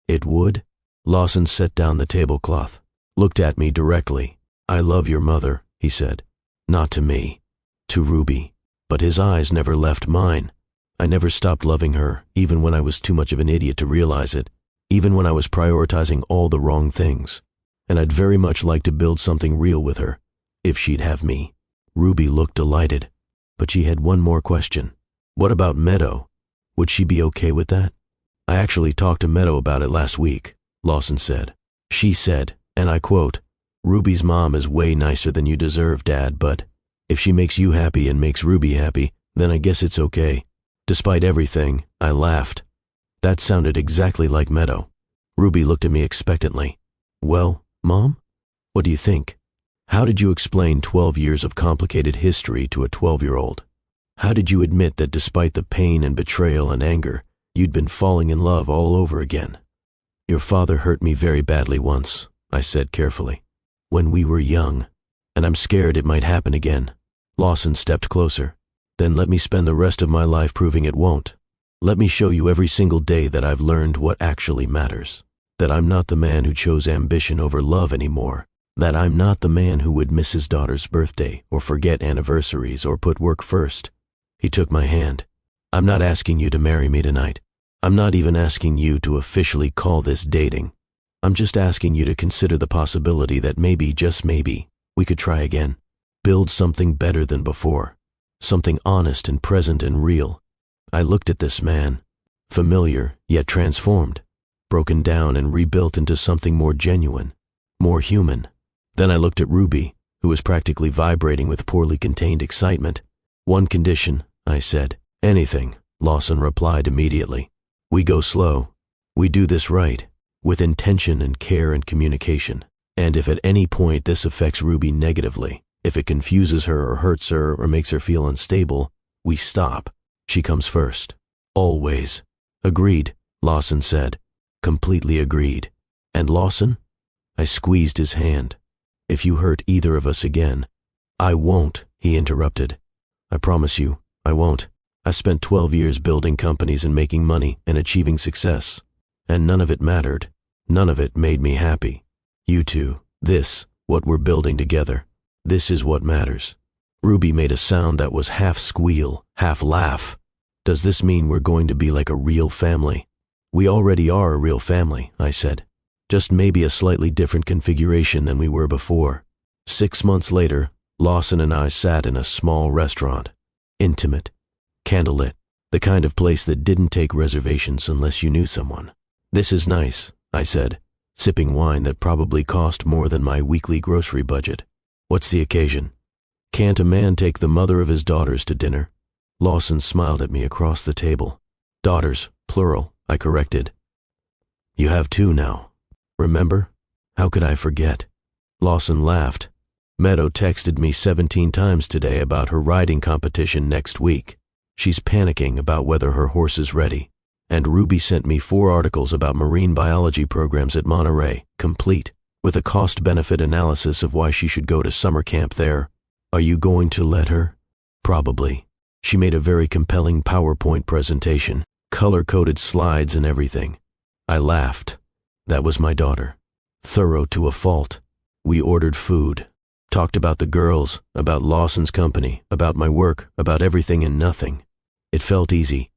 "It would?" Lawson set down the tablecloth, looked at me directly. "I love your mother," he said. "Not to me. To Ruby." But his eyes never left mine. I never stopped loving her, even when I was too much of an idiot to realize it, even when I was prioritizing all the wrong things. And I'd very much like to build something real with her, if she'd have me. Ruby looked delighted, but she had one more question. "What about Meadow? Would she be okay with that?" "I actually talked to Meadow about it last week," Lawson said. "She said, and I quote, 'Ruby's mom is way nicer than you deserve, Dad, but if she makes you happy and makes Ruby happy, then I guess it's okay.'" Despite everything, I laughed. That sounded exactly like Meadow. Ruby looked at me expectantly. "Well, Mom, what do you think? How did you explain 12 years of complicated history to a 12-year-old? How did you admit that despite the pain and betrayal and anger, you'd been falling in love all over again?" "Your father hurt me very badly once," I said carefully. "When we were young, and I'm scared it might happen again." Lawson stepped closer. "Then let me spend the rest of my life proving it won't. Let me show you every single day that I've learned what actually matters. That I'm not the man who chose ambition over love anymore. That I'm not the man who would miss his daughter's birthday or forget anniversaries or put work first." He took my hand. "I'm not asking you to marry me tonight. I'm not even asking you to officially call this dating. I'm just asking you to consider the possibility that maybe, just maybe, we could try again. Build something better than before. Something honest and present and real." I looked at this man, familiar yet transformed, broken down and rebuilt into something more genuine, more human. Then I looked at Ruby, who was practically vibrating with poorly contained excitement. "One condition," I said. "Anything," Lawson replied immediately. "We go slow. We do this right, with intention and care and communication. And if at any point this affects Ruby negatively, if it confuses her or hurts her or makes her feel unstable, we stop. She comes first. Always." "Agreed," Lawson said. "Completely agreed." "And Lawson?" I squeezed his hand. "If you hurt either of us again—" "I won't," he interrupted. "I promise you, I won't. I spent 12 years building companies and making money and achieving success. And none of it mattered. None of it made me happy. You two, this, what we're building together. This is what matters." Ruby made a sound that was half squeal, half laugh. "Does this mean we're going to be like a real family?" "We already are a real family," I said. "Just maybe a slightly different configuration than we were before." 6 months later, Lawson and I sat in a small restaurant. Intimate, candlelit, the kind of place that didn't take reservations unless you knew someone. "This is nice," I said, sipping wine that probably cost more than my weekly grocery budget. "What's the occasion?" "Can't a man take the mother of his daughters to dinner?" Lawson smiled at me across the table. Daughters, plural, I corrected. You have two now. Remember? How could I forget? Lawson laughed. Meadow texted me 17 times today about her riding competition next week. She's panicking about whether her horse is ready. And Ruby sent me 4 articles about marine biology programs at Monterey, complete, with a cost-benefit analysis of why she should go to summer camp there. Are you going to let her? Probably. She made a very compelling PowerPoint presentation, color-coded slides and everything. I laughed. That was my daughter. Thorough to a fault. We ordered food, talked about the girls, about Lawson's company, about my work, about everything and nothing. It felt easy,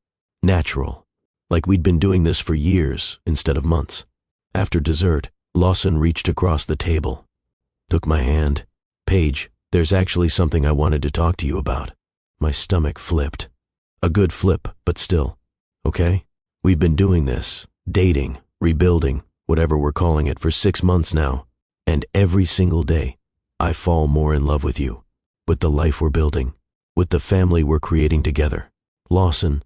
natural, like we'd been doing this for years instead of months. After dessert, Lawson reached across the table, took my hand. Paige, there's actually something I wanted to talk to you about. My stomach flipped. A good flip, but still. Okay? We've been doing this, dating, rebuilding, whatever we're calling it, for 6 months now. And every single day, I fall more in love with you, with the life we're building, with the family we're creating together. Lawson,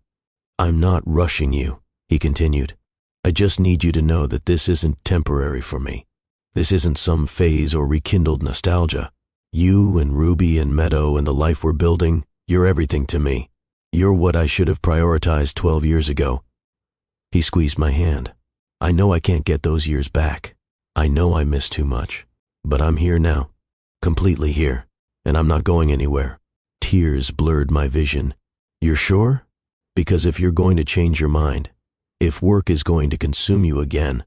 I'm not rushing you, he continued. I just need you to know that this isn't temporary for me. This isn't some phase or rekindled nostalgia. You and Ruby and Meadow and the life we're building, you're everything to me. You're what I should have prioritized 12 years ago. He squeezed my hand. I know I can't get those years back. I know I missed too much. But I'm here now. Completely here. And I'm not going anywhere. Tears blurred my vision. You're sure? Because if you're going to change your mind, if work is going to consume you again,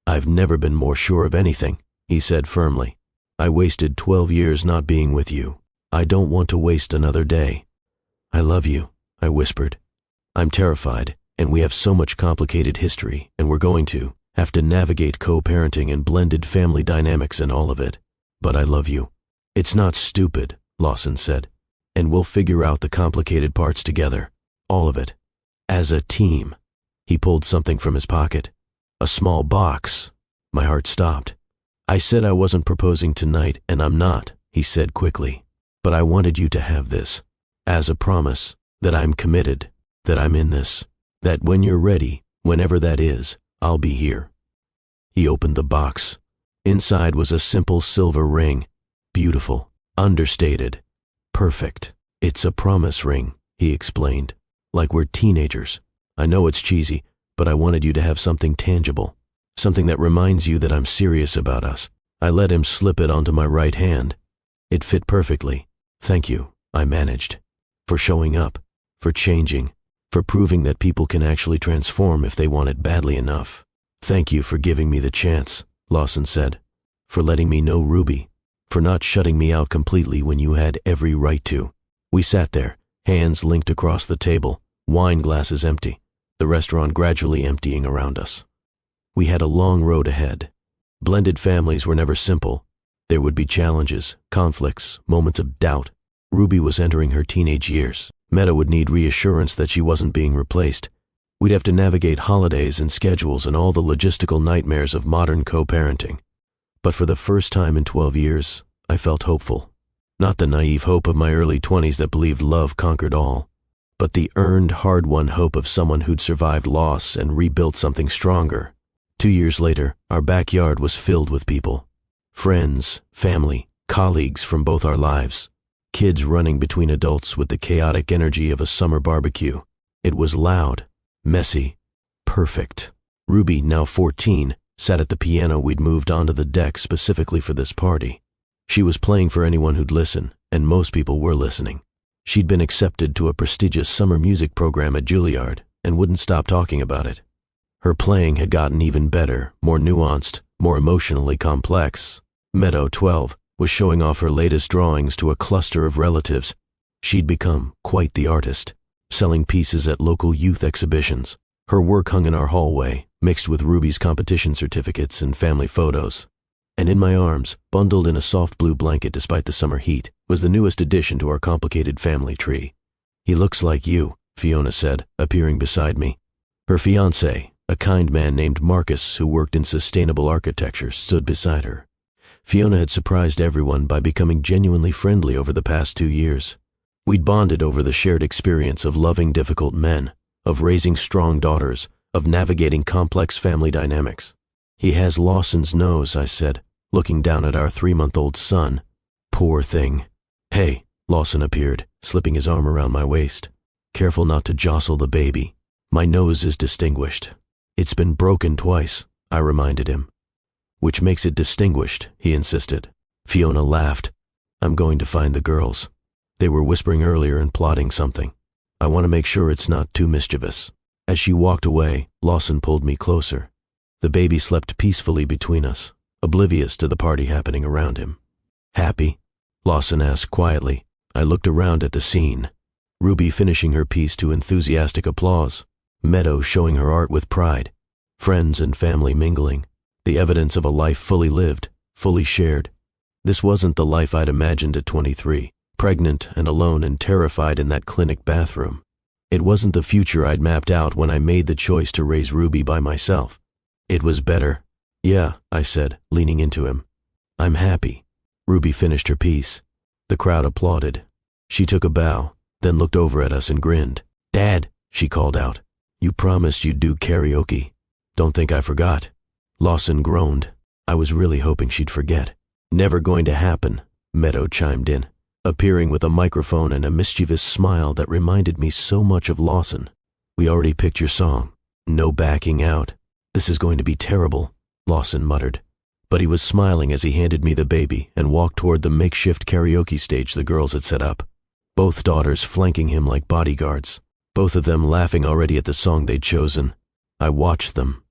I've never been more sure of anything, he said firmly. I wasted 12 years not being with you. I don't want to waste another day. I love you, I whispered. I'm terrified, and we have so much complicated history, and we're going to have to navigate co-parenting and blended family dynamics and all of it. But I love you. It's not stupid, Lawson said, and we'll figure out the complicated parts together. All of it. As a team. He pulled something from his pocket. A small box. My heart stopped. I said I wasn't proposing tonight, and I'm not, he said quickly. But I wanted you to have this. As a promise, that I'm committed, that I'm in this, that when you're ready, whenever that is, I'll be here. He opened the box. Inside was a simple silver ring. Beautiful, understated, perfect. It's a promise ring, he explained. Like we're teenagers. I know it's cheesy, but I wanted you to have something tangible. Something that reminds you that I'm serious about us. I let him slip it onto my right hand. It fit perfectly. Thank you, I managed. For showing up, for changing, for proving that people can actually transform if they want it badly enough. Thank you for giving me the chance, Lawson said. For letting me know Ruby. For not shutting me out completely when you had every right to. We sat there, hands linked across the table, wine glasses empty, the restaurant gradually emptying around us. We had a long road ahead. Blended families were never simple. There would be challenges, conflicts, moments of doubt. Ruby was entering her teenage years. Meadow would need reassurance that she wasn't being replaced. We'd have to navigate holidays and schedules and all the logistical nightmares of modern co-parenting. But for the first time in 12 years, I felt hopeful. Not the naive hope of my early 20s that believed love conquered all, but the earned, hard-won hope of someone who'd survived loss and rebuilt something stronger. 2 years later, our backyard was filled with people. Friends, family, colleagues from both our lives. Kids running between adults with the chaotic energy of a summer barbecue. It was loud, messy, perfect. Ruby, now 14, sat at the piano we'd moved onto the deck specifically for this party. She was playing for anyone who'd listen, and most people were listening. She'd been accepted to a prestigious summer music program at Juilliard and wouldn't stop talking about it. Her playing had gotten even better, more nuanced, more emotionally complex. Meadow, 12, was showing off her latest drawings to a cluster of relatives. She'd become quite the artist, selling pieces at local youth exhibitions. Her work hung in our hallway, mixed with Ruby's competition certificates and family photos. And in my arms, bundled in a soft blue blanket despite the summer heat, was the newest addition to our complicated family tree. He looks like you, Fiona said, appearing beside me. Her fiancé, a kind man named Marcus who worked in sustainable architecture, stood beside her. Fiona had surprised everyone by becoming genuinely friendly over the past 2 years. We'd bonded over the shared experience of loving difficult men, of raising strong daughters, of navigating complex family dynamics. "He has Lawson's nose," I said, looking down at our 3-month-old son. "Poor thing." "Hey," Lawson appeared, slipping his arm around my waist. "Careful not to jostle the baby. My nose is distinguished." "It's been broken twice," I reminded him. "Which makes it distinguished," he insisted. Fiona laughed. "I'm going to find the girls. They were whispering earlier and plotting something. I want to make sure it's not too mischievous." As she walked away, Lawson pulled me closer. The baby slept peacefully between us, oblivious to the party happening around him. "Happy?" Lawson asked quietly. I looked around at the scene. Ruby finishing her piece to enthusiastic applause. Meadow showing her art with pride. Friends and family mingling. The evidence of a life fully lived, fully shared. This wasn't the life I'd imagined at 23, pregnant and alone and terrified in that clinic bathroom. It wasn't the future I'd mapped out when I made the choice to raise Ruby by myself. It was better. "Yeah," I said, leaning into him. "I'm happy." Ruby finished her piece. The crowd applauded. She took a bow, then looked over at us and grinned. "Dad," she called out, "you promised you'd do karaoke." "Don't think I forgot." Lawson groaned. I was really hoping she'd forget. "Never going to happen," Meadow chimed in, appearing with a microphone and a mischievous smile that reminded me so much of Lawson. "We already picked your song. No backing out." "This is going to be terrible," Lawson muttered. But he was smiling as he handed me the baby and walked toward the makeshift karaoke stage the girls had set up. Both daughters flanking him like bodyguards, both of them laughing already at the song they'd chosen. I watched them.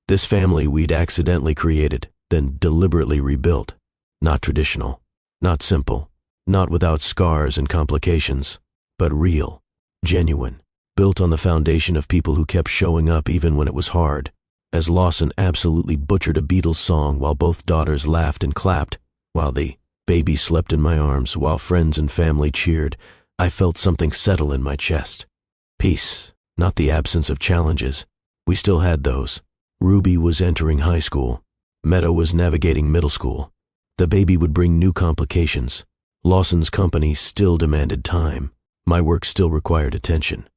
This family we'd accidentally created, then deliberately rebuilt. Not traditional, not simple, not without scars and complications, but real, genuine, built on the foundation of people who kept showing up even when it was hard. As Lawson absolutely butchered a Beatles song while both daughters laughed and clapped, while the baby slept in my arms, while friends and family cheered, I felt something settle in my chest. Peace, not the absence of challenges. We still had those. Ruby was entering high school. Meadow was navigating middle school. The baby would bring new complications. Lawson's company still demanded time. My work still required attention.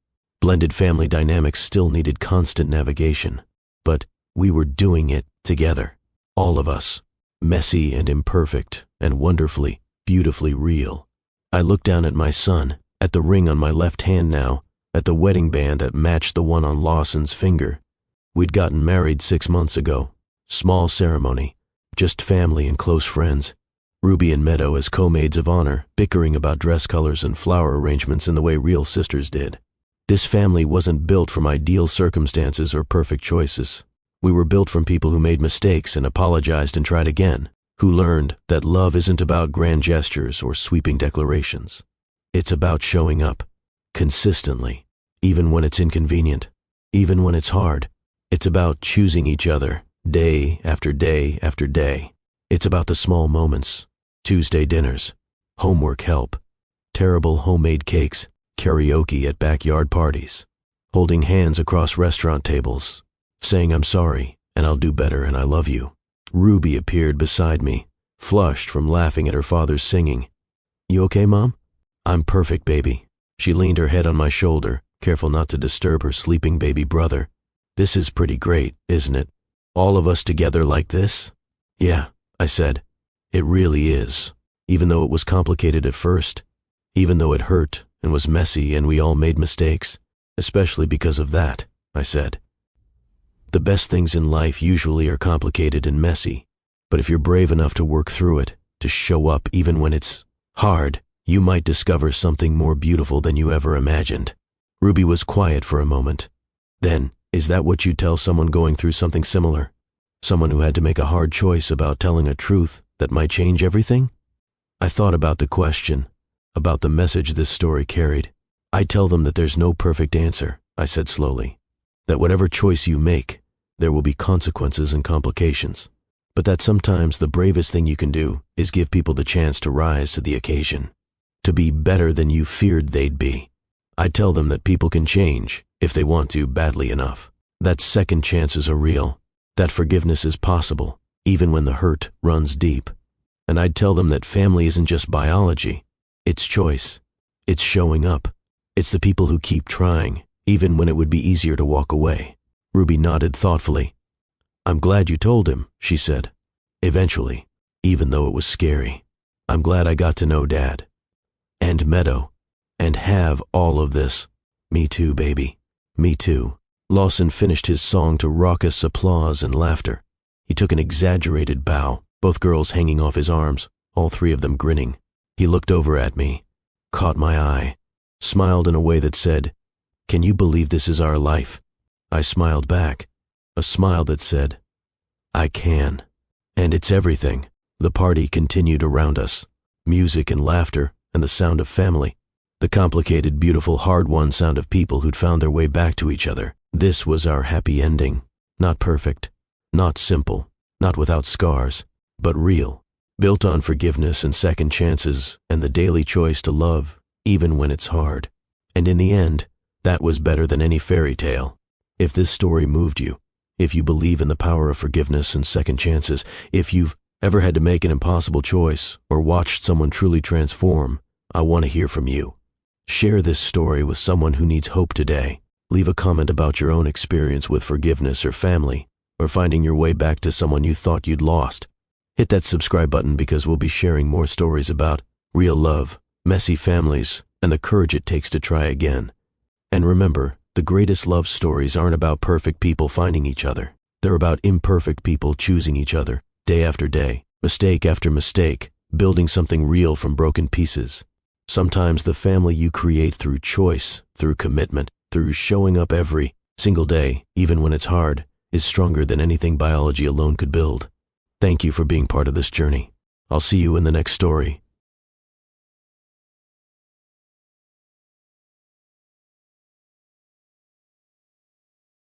Blended family dynamics still needed constant navigation. But we were doing it together. All of us. Messy and imperfect and wonderfully, beautifully real. I looked down at my son, at the ring on my left hand now, at the wedding band that matched the one on Lawson's finger. We'd gotten married 6 months ago. Small ceremony. Just family and close friends. Ruby and Meadow as co-maids of honor, bickering about dress colors and flower arrangements in the way real sisters did. This family wasn't built from ideal circumstances or perfect choices. We were built from people who made mistakes and apologized and tried again, who learned that love isn't about grand gestures or sweeping declarations. It's about showing up, consistently, even when it's inconvenient, even when it's hard. It's about choosing each other, day after day after day. It's about the small moments, Tuesday dinners, homework help, terrible homemade cakes, karaoke at backyard parties, holding hands across restaurant tables, saying I'm sorry and I'll do better and I love you. Ruby appeared beside me, flushed from laughing at her father's singing. "You okay, Mom?" "I'm perfect, baby." She leaned her head on my shoulder, careful not to disturb her sleeping baby brother. "This is pretty great, isn't it? All of us together like this?" "Yeah," I said. "It really is. Even though it was complicated at first, even though it hurt and was messy and we all made mistakes, especially because of that," I said. "The best things in life usually are complicated and messy, but if you're brave enough to work through it, to show up even when it's hard, you might discover something more beautiful than you ever imagined." Ruby was quiet for a moment. "Then, is that what you tell someone going through something similar? Someone who had to make a hard choice about telling a truth that might change everything?" I thought about the question, about the message this story carried. "I tell them that there's no perfect answer," I said slowly. "That whatever choice you make, there will be consequences and complications. But that sometimes the bravest thing you can do is give people the chance to rise to the occasion, to be better than you feared they'd be. I tell them that people can change if they want to badly enough, that second chances are real, that forgiveness is possible, even when the hurt runs deep. And I'd tell them that family isn't just biology, it's choice. It's showing up. It's the people who keep trying, even when it would be easier to walk away. Ruby nodded thoughtfully. I'm glad you told him, she said. Eventually, even though it was scary. I'm glad I got to know Dad. And Meadow. And have all of this. Me too, baby. Me too. Lawson finished his song to raucous applause and laughter. He took an exaggerated bow, both girls hanging off his arms, all three of them grinning. He looked over at me, caught my eye, smiled in a way that said, "Can you believe this is our life?" I smiled back, a smile that said, "I can." And it's everything. The party continued around us. Music and laughter and the sound of family. The complicated, beautiful, hard-won sound of people who'd found their way back to each other. This was our happy ending. Not perfect, not simple, not without scars, but real. Built on forgiveness and second chances and the daily choice to love, even when it's hard. And in the end, that was better than any fairy tale. If this story moved you, if you believe in the power of forgiveness and second chances, if you've ever had to make an impossible choice or watched someone truly transform, I want to hear from you. Share this story with someone who needs hope today. Leave a comment about your own experience with forgiveness or family, or finding your way back to someone you thought you'd lost. Hit that subscribe button because we'll be sharing more stories about real love, messy families, and the courage it takes to try again. And remember, the greatest love stories aren't about perfect people finding each other. They're about imperfect people choosing each other, day after day, mistake after mistake, building something real from broken pieces. Sometimes the family you create through choice, through commitment, through showing up every single day, even when it's hard, is stronger than anything biology alone could build. Thank you for being part of this journey. I'll see you in the next story.